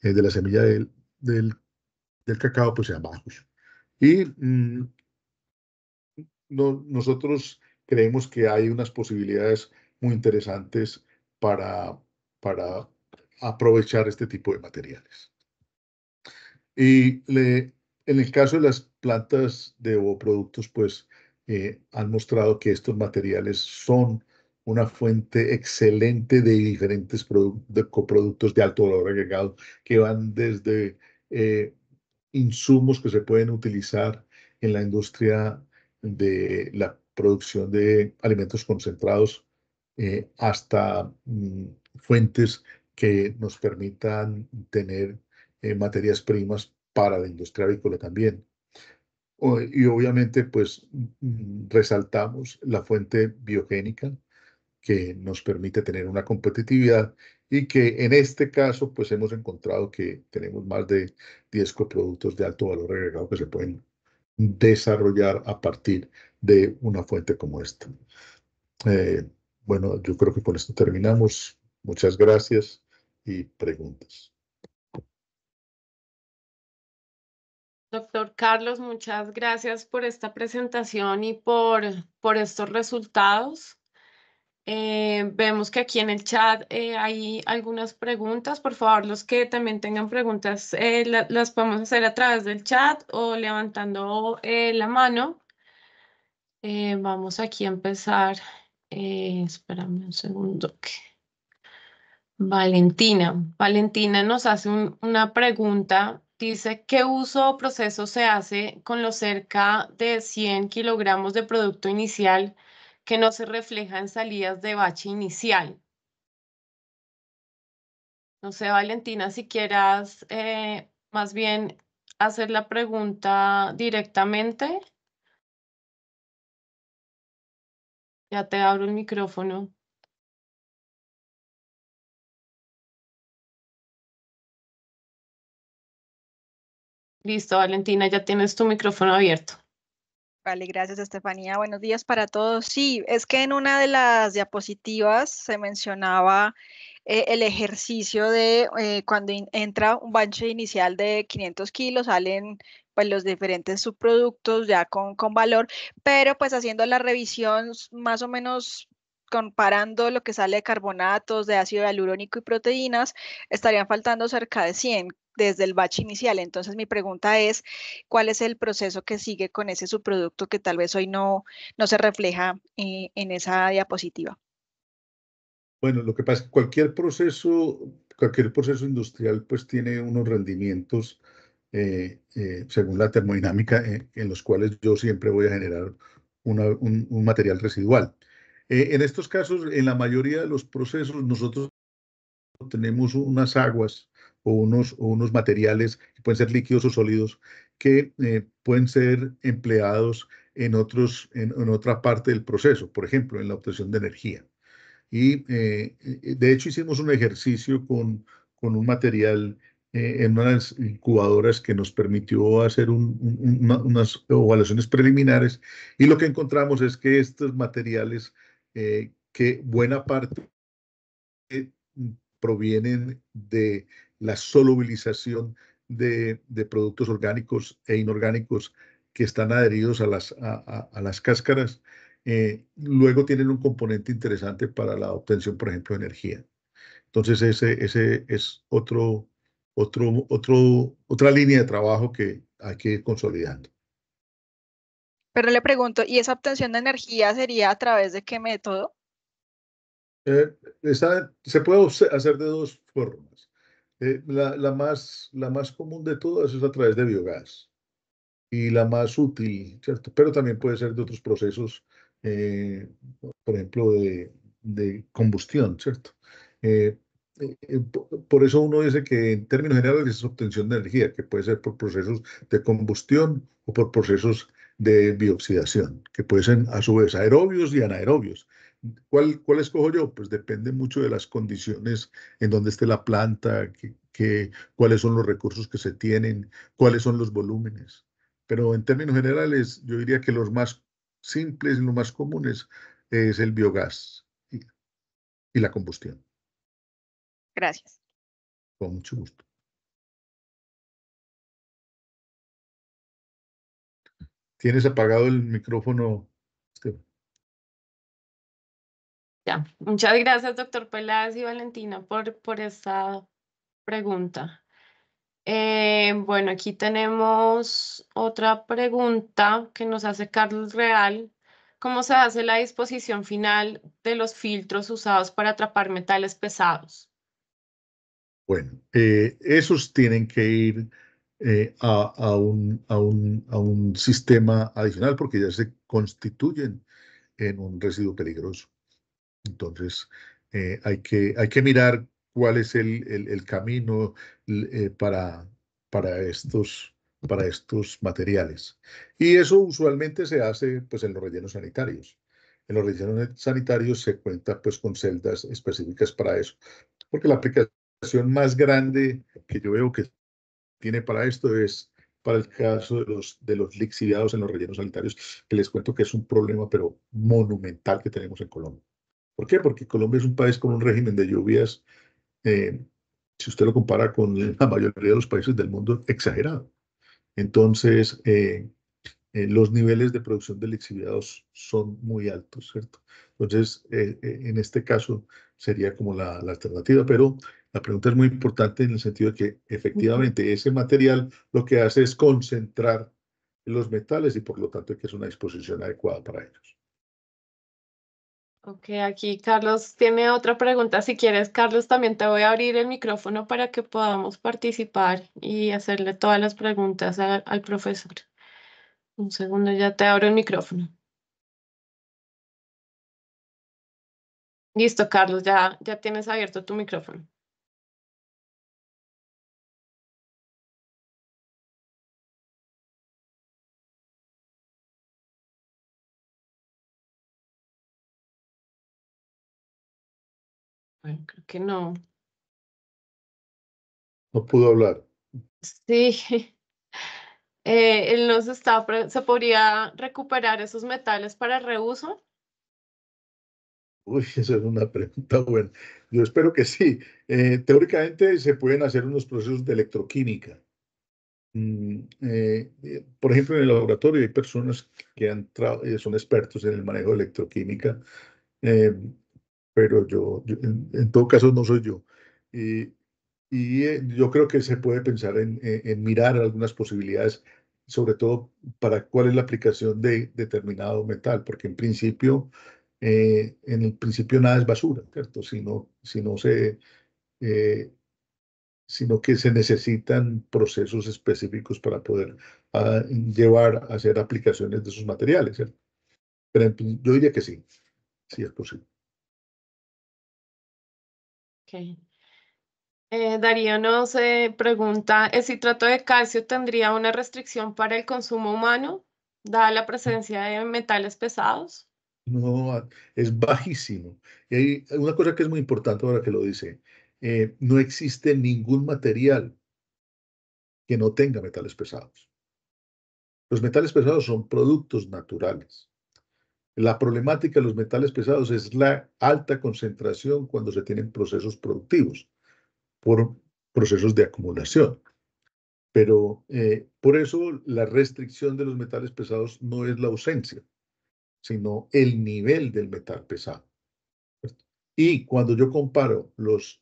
Speaker 2: la semilla del cacao pues sean bajos. Y nosotros creemos que hay unas posibilidades muy interesantes para aprovechar este tipo de materiales. Y en el caso de las plantas de ovoproductos, pues han mostrado que estos materiales son una fuente excelente de diferentes coproductos de alto valor agregado que van desde insumos que se pueden utilizar en la industria de la producción de alimentos concentrados hasta fuentes que nos permitan tener materias primas para la industria avícola también. Y obviamente, pues, resaltamos la fuente biogénica que nos permite tener una competitividad y que en este caso, pues, hemos encontrado que tenemos más de 10 coproductos de alto valor agregado que se pueden desarrollar a partir de una fuente como esta. Bueno, yo creo que con esto terminamos. Muchas gracias y preguntas.
Speaker 1: Doctor Carlos, muchas gracias por esta presentación y por estos resultados. Vemos que aquí en el chat hay algunas preguntas. Por favor, los que también tengan preguntas las podemos hacer a través del chat o levantando la mano. Vamos aquí a empezar. Espérame un segundo. Valentina nos hace una pregunta. Dice, ¿qué uso o proceso se hace con los cerca de 100 kilogramos de producto inicial que no se refleja en salidas de bache inicial? No sé, Valentina, si quieras más bien hacer la pregunta directamente. Ya te abro el micrófono. Listo, Valentina, ya tienes tu micrófono abierto.
Speaker 3: Vale, gracias, Estefanía. Buenos días para todos. Sí, es que en una de las diapositivas se mencionaba el ejercicio de cuando entra un bache inicial de 500 kilos, salen pues los diferentes subproductos ya con valor, pero pues haciendo la revisión más o menos comparando lo que sale de carbonatos, de ácido hialurónico y proteínas, estarían faltando cerca de 100 desde el batch inicial. Entonces mi pregunta es, ¿cuál es el proceso que sigue con ese subproducto que tal vez hoy no se refleja en esa diapositiva?
Speaker 2: Bueno, lo que pasa es que cualquier proceso industrial pues tiene unos rendimientos según la termodinámica en los cuales yo siempre voy a generar un material residual. En estos casos, en la mayoría de los procesos, nosotros tenemos unas aguas o unos materiales que pueden ser líquidos o sólidos que pueden ser empleados en otra parte del proceso, por ejemplo, en la obtención de energía. Y de hecho hicimos un ejercicio con un material en unas incubadoras que nos permitió hacer unas evaluaciones preliminares y lo que encontramos es que estos materiales, que buena parte provienen de la solubilización de productos orgánicos e inorgánicos que están adheridos a las cáscaras, luego tienen un componente interesante para la obtención, por ejemplo, de energía. Entonces, ese es otra línea de trabajo que hay que ir consolidando.
Speaker 3: Pero le pregunto, ¿y esa obtención de energía sería a través de qué método?
Speaker 2: Se puede hacer de dos formas. La más común de todas es a través de biogás y la más útil, ¿cierto? Pero también puede ser de otros procesos, por ejemplo, de combustión, ¿cierto? Por eso uno dice que en términos generales es obtención de energía, que puede ser por procesos de combustión o por procesos de bioxidación, que pueden ser a su vez aerobios y anaerobios. ¿Cuál escojo yo? Pues depende mucho de las condiciones en donde esté la planta, cuáles son los recursos que se tienen, cuáles son los volúmenes. Pero en términos generales, yo diría que los más simples y los más comunes es el biogás y la combustión.
Speaker 3: Gracias.
Speaker 2: Con mucho gusto. ¿Tienes apagado el micrófono, Esteban?
Speaker 1: Ya, muchas gracias, doctor Peláez y Valentina, por esta pregunta. Bueno, aquí tenemos otra pregunta que nos hace Carlos Real. ¿Cómo se hace la disposición final de los filtros usados para atrapar metales pesados?
Speaker 2: Bueno, esos tienen que ir a un sistema adicional porque ya se constituyen en un residuo peligroso. Entonces, hay que mirar cuál es el camino para estos materiales. Y eso usualmente se hace pues, en los rellenos sanitarios. En los rellenos sanitarios se cuenta pues, con celdas específicas para eso, porque la aplicación más grande que yo veo que tiene para esto es para el caso de los lixiviados en los rellenos sanitarios, que les cuento que es un problema, pero monumental que tenemos en Colombia. ¿Por qué? Porque Colombia es un país con un régimen de lluvias, si usted lo compara con la mayoría de los países del mundo, exagerado. Entonces, los niveles de producción de lixiviados son muy altos, ¿cierto? Entonces, en este caso sería como la alternativa, pero la pregunta es muy importante en el sentido de que efectivamente ese material lo que hace es concentrar los metales y por lo tanto que es una disposición adecuada para ellos.
Speaker 1: Ok, aquí Carlos tiene otra pregunta. Si quieres, Carlos, también te voy a abrir el micrófono para que podamos participar y hacerle todas las preguntas al profesor. Un segundo, ya te abro el micrófono. Listo, Carlos, ya tienes abierto tu micrófono. Bueno, creo que no.
Speaker 2: No pudo hablar.
Speaker 1: Sí, él nos está, ¿se podría recuperar esos metales para reuso?
Speaker 2: Uy, esa es una pregunta buena. Yo espero que sí. Teóricamente se pueden hacer unos procesos de electroquímica. Por ejemplo, en el laboratorio hay personas que son expertos en el manejo de electroquímica, eh, pero yo en todo caso no soy yo. Y, yo creo que se puede pensar en mirar algunas posibilidades, sobre todo para cuál es la aplicación de determinado metal, porque en el principio nada es basura, ¿cierto? Eh, sino que se necesitan procesos específicos para poder llevar a hacer aplicaciones de esos materiales, ¿cierto? Pero yo diría que sí, sí es posible.
Speaker 1: Ok. Darío nos pregunta, ¿el citrato de calcio tendría una restricción para el consumo humano, dada la presencia de metales pesados?
Speaker 2: No, es bajísimo. Y hay una cosa que es muy importante ahora que lo dice, no existe ningún material que no tenga metales pesados. Los metales pesados son productos naturales. La problemática de los metales pesados es la alta concentración cuando se tienen procesos productivos. por procesos de acumulación. Pero por eso la restricción de los metales pesados no es la ausencia, sino el nivel del metal pesado. Y cuando yo comparo los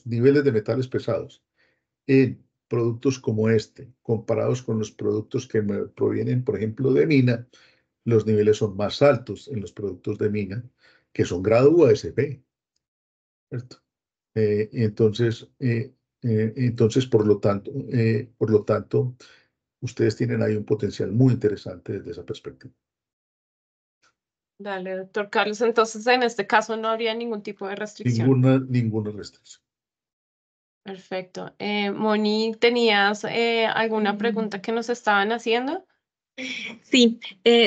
Speaker 2: niveles de metales pesados en productos como este, comparados con los productos que me provienen, por ejemplo, de mina, los niveles son más altos en los productos de mina, que son grado UASB, ¿cierto? Entonces, por lo tanto, ustedes tienen ahí un potencial muy interesante desde esa perspectiva.
Speaker 1: Dale, doctor Carlos. Entonces, en este caso no habría ningún tipo de restricción.
Speaker 2: Ninguna restricción.
Speaker 1: Perfecto. Moni, ¿tenías alguna pregunta que nos estaban haciendo?
Speaker 4: Sí,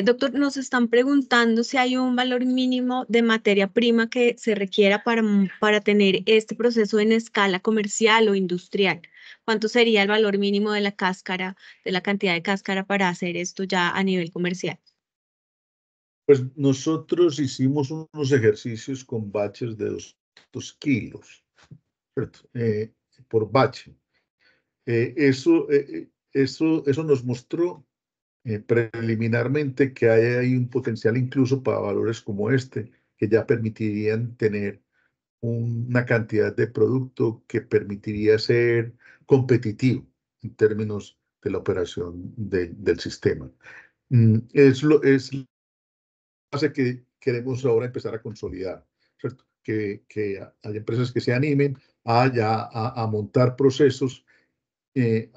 Speaker 4: doctor, nos están preguntando si hay un valor mínimo de materia prima que se requiera para tener este proceso en escala comercial o industrial. ¿Cuánto sería el valor mínimo de la cáscara, de la cantidad de cáscara para hacer esto ya a nivel comercial?
Speaker 2: Pues nosotros hicimos unos ejercicios con baches de 200 kilos, ¿cierto? Por bache. Eso nos mostró preliminarmente que hay ahí un potencial incluso para valores como este, que ya permitirían tener una cantidad de producto que permitiría ser competitivo en términos de la operación del sistema. Es la base que queremos ahora empezar a consolidar, ¿cierto? Que haya empresas que se animen a montar procesos, eh,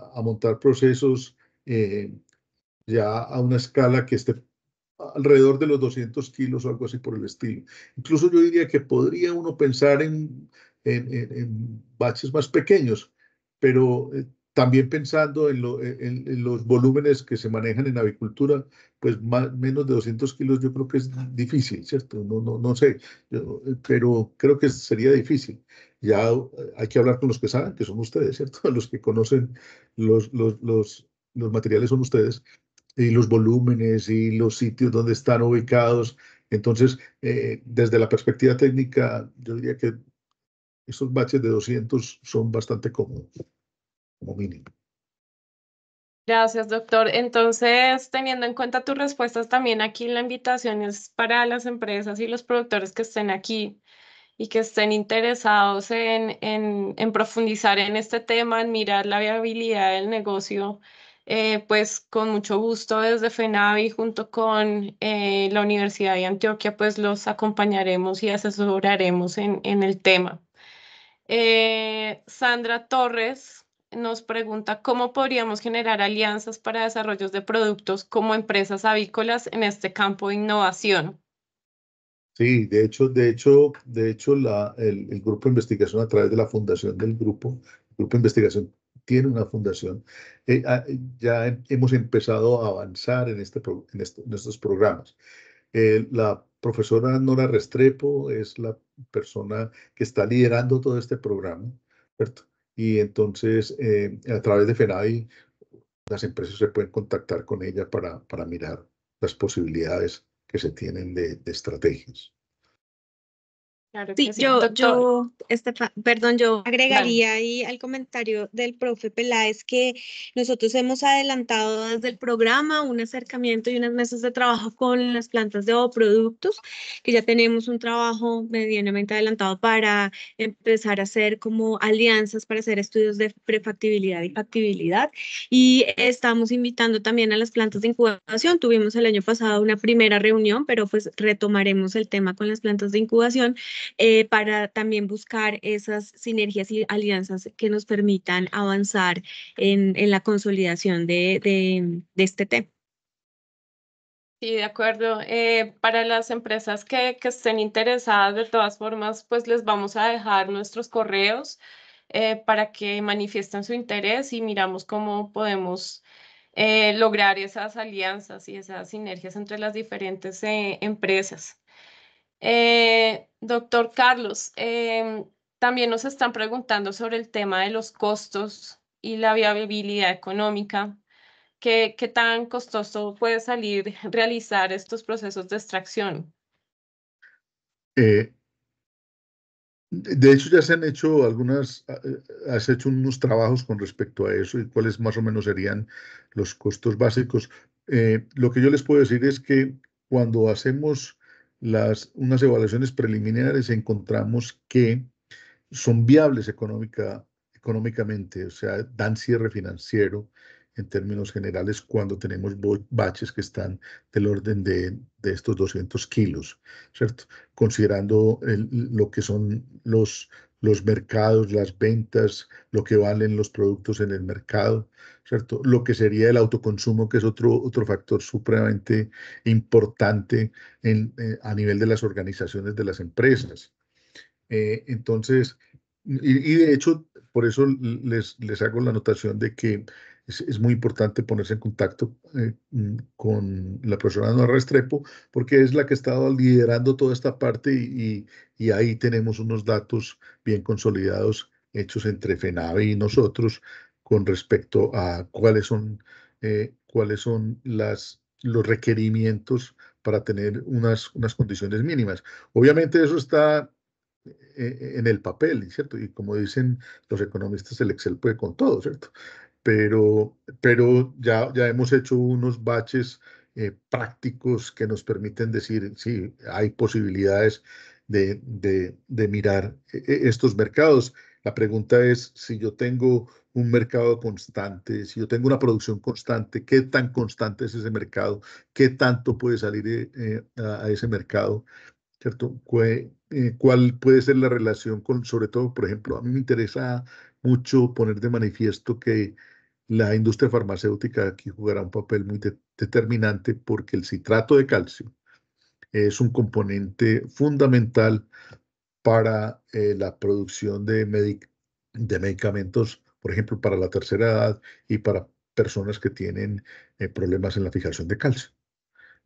Speaker 2: ya a una escala que esté alrededor de los 200 kilos o algo así por el estilo. Incluso yo diría que podría uno pensar en baches más pequeños, pero también pensando en los volúmenes que se manejan en avicultura, pues menos de 200 kilos yo creo que es difícil, ¿cierto? No sé, pero creo que sería difícil. Ya hay que hablar con los que saben, que son ustedes, ¿cierto? Los que conocen los materiales son ustedes y los volúmenes y los sitios donde están ubicados. Entonces, desde la perspectiva técnica, yo diría que esos baches de 200 son bastante cómodos, como mínimo.
Speaker 1: Gracias, doctor. Entonces, teniendo en cuenta tus respuestas, también aquí la invitación es para las empresas y los productores que estén aquí y que estén interesados en profundizar en este tema, en mirar la viabilidad del negocio, pues con mucho gusto desde FENAVI junto con la Universidad de Antioquia, pues los acompañaremos y asesoraremos en el tema. Sandra Torres nos pregunta cómo podríamos generar alianzas para desarrollos de productos como empresas avícolas en este campo de innovación.
Speaker 2: Sí, de hecho el grupo de investigación a través de la fundación del grupo de investigación tiene una fundación. Ya hemos empezado a avanzar en estos programas. La profesora Nora Restrepo es la persona que está liderando todo este programa, ¿cierto? Y entonces, a través de FENAVI, las empresas se pueden contactar con ella para mirar las posibilidades que se tienen de estrategias.
Speaker 1: Claro
Speaker 4: Sí,
Speaker 1: que sí. Doctor,
Speaker 4: perdón, yo
Speaker 1: dale.
Speaker 4: agregaría ahí al comentario del profe Peláez que nosotros hemos adelantado desde el programa un acercamiento y unas mesas de trabajo con las plantas de ovoproductos, que ya tenemos un trabajo medianamente adelantado para empezar a hacer como alianzas para hacer estudios de prefactibilidad y factibilidad. Y estamos invitando también a las plantas de incubación. Tuvimos el año pasado una primera reunión, pero pues retomaremos el tema con las plantas de incubación para también buscar esas sinergias y alianzas que nos permitan avanzar en la consolidación de este tema.
Speaker 1: Sí, de acuerdo. Para las empresas que estén interesadas, de todas formas, pues les vamos a dejar nuestros correos para que manifiesten su interés y miramos cómo podemos lograr esas alianzas y esas sinergias entre las diferentes empresas. Doctor Carlos, también nos están preguntando sobre el tema de los costos y la viabilidad económica. ¿Qué tan costoso puede salir realizar estos procesos de extracción?
Speaker 2: Eh, De hecho, ya se han hecho has hecho unos trabajos con respecto a eso y cuáles más o menos serían los costos básicos. Lo que yo les puedo decir es que cuando hacemos unas evaluaciones preliminares encontramos que son viables económicamente, o sea, dan cierre financiero en términos generales cuando tenemos baches que están del orden de estos 200 kilos, ¿cierto? Considerando lo que son los mercados, las ventas, lo que valen los productos en el mercado, ¿cierto? Lo que sería el autoconsumo, que es otro factor supremamente importante a nivel de las organizaciones de las empresas. Entonces, y de hecho, por eso les hago la anotación de que es muy importante ponerse en contacto con la profesora Nora Restrepo, porque es la que ha estado liderando toda esta parte y ahí tenemos unos datos bien consolidados hechos entre FENAVE y nosotros con respecto a cuáles son los requerimientos para tener unas condiciones mínimas. Obviamente eso está en el papel, ¿cierto? Y como dicen los economistas, el Excel puede con todo, ¿cierto? Pero ya hemos hecho unos baches prácticos que nos permiten decir, sí, hay posibilidades de mirar estos mercados. La pregunta es, si yo tengo un mercado constante, si yo tengo una producción constante, ¿qué tan constante es ese mercado? ¿Qué tanto puede salir a ese mercado? ¿Cierto? ¿Cuál puede ser la relación con, sobre todo, por ejemplo, a mí me interesa mucho poner de manifiesto que la industria farmacéutica aquí jugará un papel muy determinante porque el citrato de calcio es un componente fundamental para la producción de medicamentos, por ejemplo, para la tercera edad y para personas que tienen problemas en la fijación de calcio.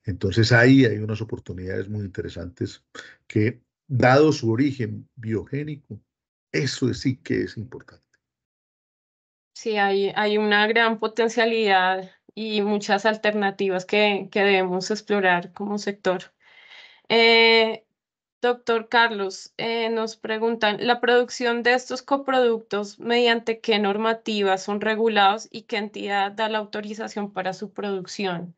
Speaker 2: Entonces ahí hay unas oportunidades muy interesantes que, dado su origen biogénico, eso sí que es importante.
Speaker 1: Sí, hay una gran potencialidad y muchas alternativas que debemos explorar como sector. Eh, Doctor Carlos, nos preguntan, ¿la producción de estos coproductos mediante qué normativas son regulados y qué entidad da la autorización para su producción?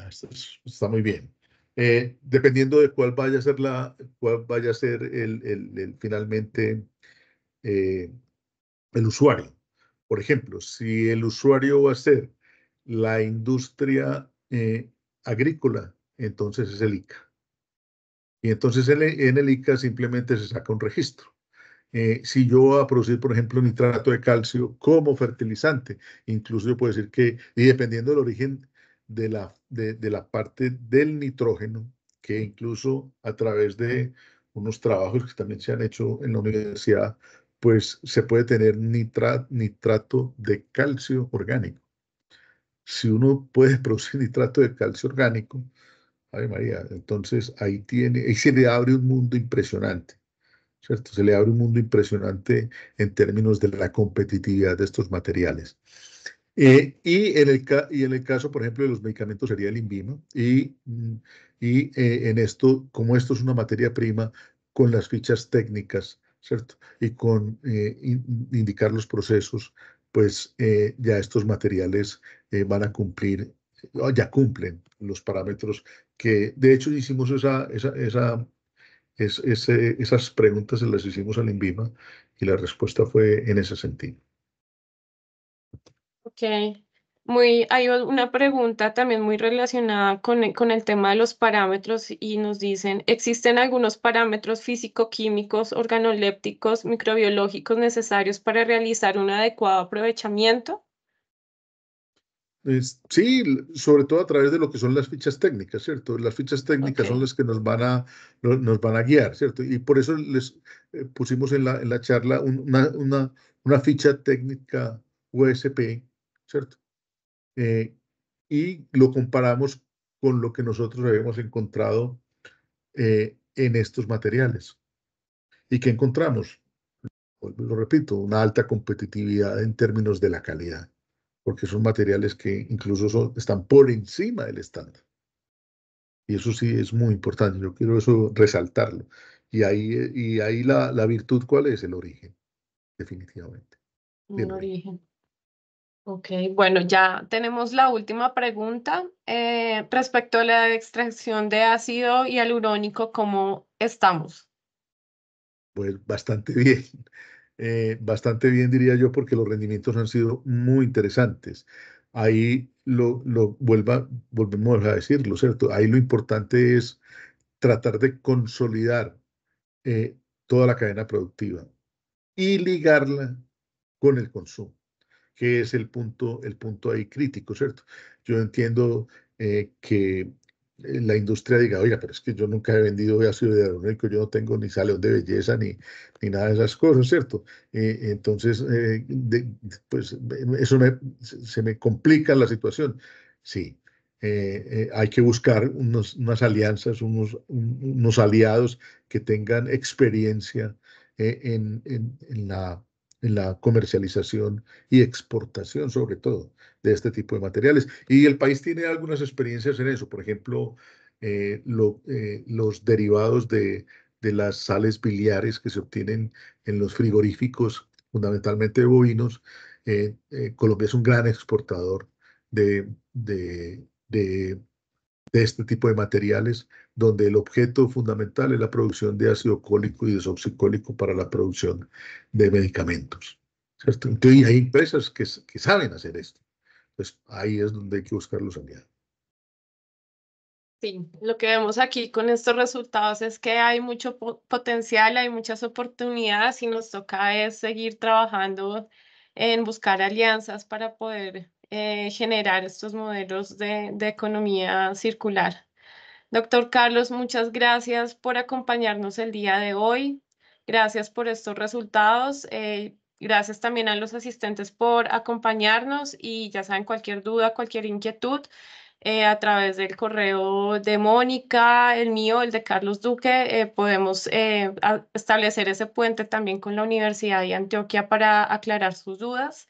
Speaker 2: Esto está muy bien. Dependiendo de cuál vaya a ser finalmente eh, el usuario. Por ejemplo, si el usuario va a ser la industria agrícola, entonces es el ICA. Y entonces en el ICA simplemente se saca un registro. Si yo voy a producir, por ejemplo, nitrato de calcio como fertilizante, incluso yo puedo decir que, y dependiendo del origen de la parte del nitrógeno, que incluso a través de unos trabajos que también se han hecho en la universidad, pues se puede tener nitrato de calcio orgánico. Si uno puede producir nitrato de calcio orgánico, ay María, entonces ahí se le abre un mundo impresionante. ¿Cierto? Se le abre un mundo impresionante en términos de la competitividad de estos materiales. Y en el caso, por ejemplo, de los medicamentos sería el INVIMA. En esto, como esto es una materia prima, con las fichas técnicas, ¿cierto? Y con indicar los procesos, pues ya estos materiales van a cumplir, ya cumplen los parámetros que, de hecho, hicimos esas preguntas se las hicimos al INVIMA y la respuesta fue en ese sentido.
Speaker 1: Ok, hay una pregunta también muy relacionada con el tema de los parámetros y nos dicen, ¿existen algunos parámetros físico-químicos, organolépticos, microbiológicos necesarios para realizar un adecuado aprovechamiento?
Speaker 2: Sí, sobre todo a través de lo que son las fichas técnicas, ¿cierto? Las fichas técnicas son
Speaker 1: Ok,
Speaker 2: las que nos van a guiar, ¿cierto? Y por eso les pusimos en la charla una ficha técnica USP, ¿cierto? Y lo comparamos con lo que nosotros habíamos encontrado en estos materiales. ¿Y qué encontramos? Lo repito, una alta competitividad en términos de la calidad, porque son materiales que incluso están por encima del estándar. Y eso sí es muy importante, yo quiero eso resaltarlo. Y ahí la virtud, ¿cuál es? El origen, definitivamente.
Speaker 1: Un
Speaker 2: El origen.
Speaker 1: origen. Ok, bueno, ya tenemos la última pregunta. Respecto a la extracción de ácido hialurónico, ¿cómo estamos?
Speaker 2: Pues bastante bien diría yo, porque los rendimientos han sido muy interesantes. Ahí volvemos a decirlo, ¿cierto? Ahí lo importante es tratar de consolidar toda la cadena productiva y ligarla con el consumo, que es el punto ahí crítico, ¿cierto? Yo entiendo que la industria diga, oiga, pero es que yo nunca he vendido ácido hialurónico, yo no tengo ni salón de belleza ni nada de esas cosas, ¿cierto? Entonces, pues eso se me complica la situación. Sí, hay que buscar unas alianzas, unos aliados que tengan experiencia en la comercialización y exportación, sobre todo, de este tipo de materiales. Y el país tiene algunas experiencias en eso. Por ejemplo, los derivados de las sales biliares que se obtienen en los frigoríficos, fundamentalmente bovinos. Colombia es un gran exportador de, de, de, de este tipo de materiales, donde el objeto fundamental es la producción de ácido cólico y desoxicólico para la producción de medicamentos, ¿cierto? Entonces, hay empresas que saben hacer esto. Pues ahí es donde hay que buscar los aliados.
Speaker 1: Sí, lo que vemos aquí con estos resultados es que hay mucho potencial, hay muchas oportunidades y nos toca es seguir trabajando en buscar alianzas para poder generar estos modelos de economía circular. Doctor Carlos, muchas gracias por acompañarnos el día de hoy. Gracias por estos resultados. Gracias también a los asistentes por acompañarnos y ya saben, cualquier duda, cualquier inquietud, a través del correo de Mónica, el mío, el de Carlos Duque, podemos establecer ese puente también con la Universidad de Antioquia para aclarar sus dudas.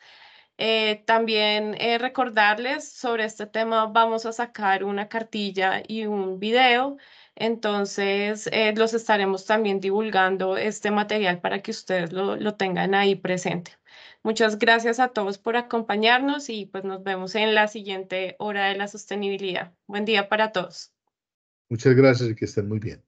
Speaker 1: También recordarles sobre este tema, vamos a sacar una cartilla y un video, entonces los estaremos también divulgando este material para que ustedes lo tengan ahí presente. Muchas gracias a todos por acompañarnos y pues nos vemos en la siguiente hora de la sostenibilidad. Buen día para todos.
Speaker 2: Muchas gracias y que estén muy bien.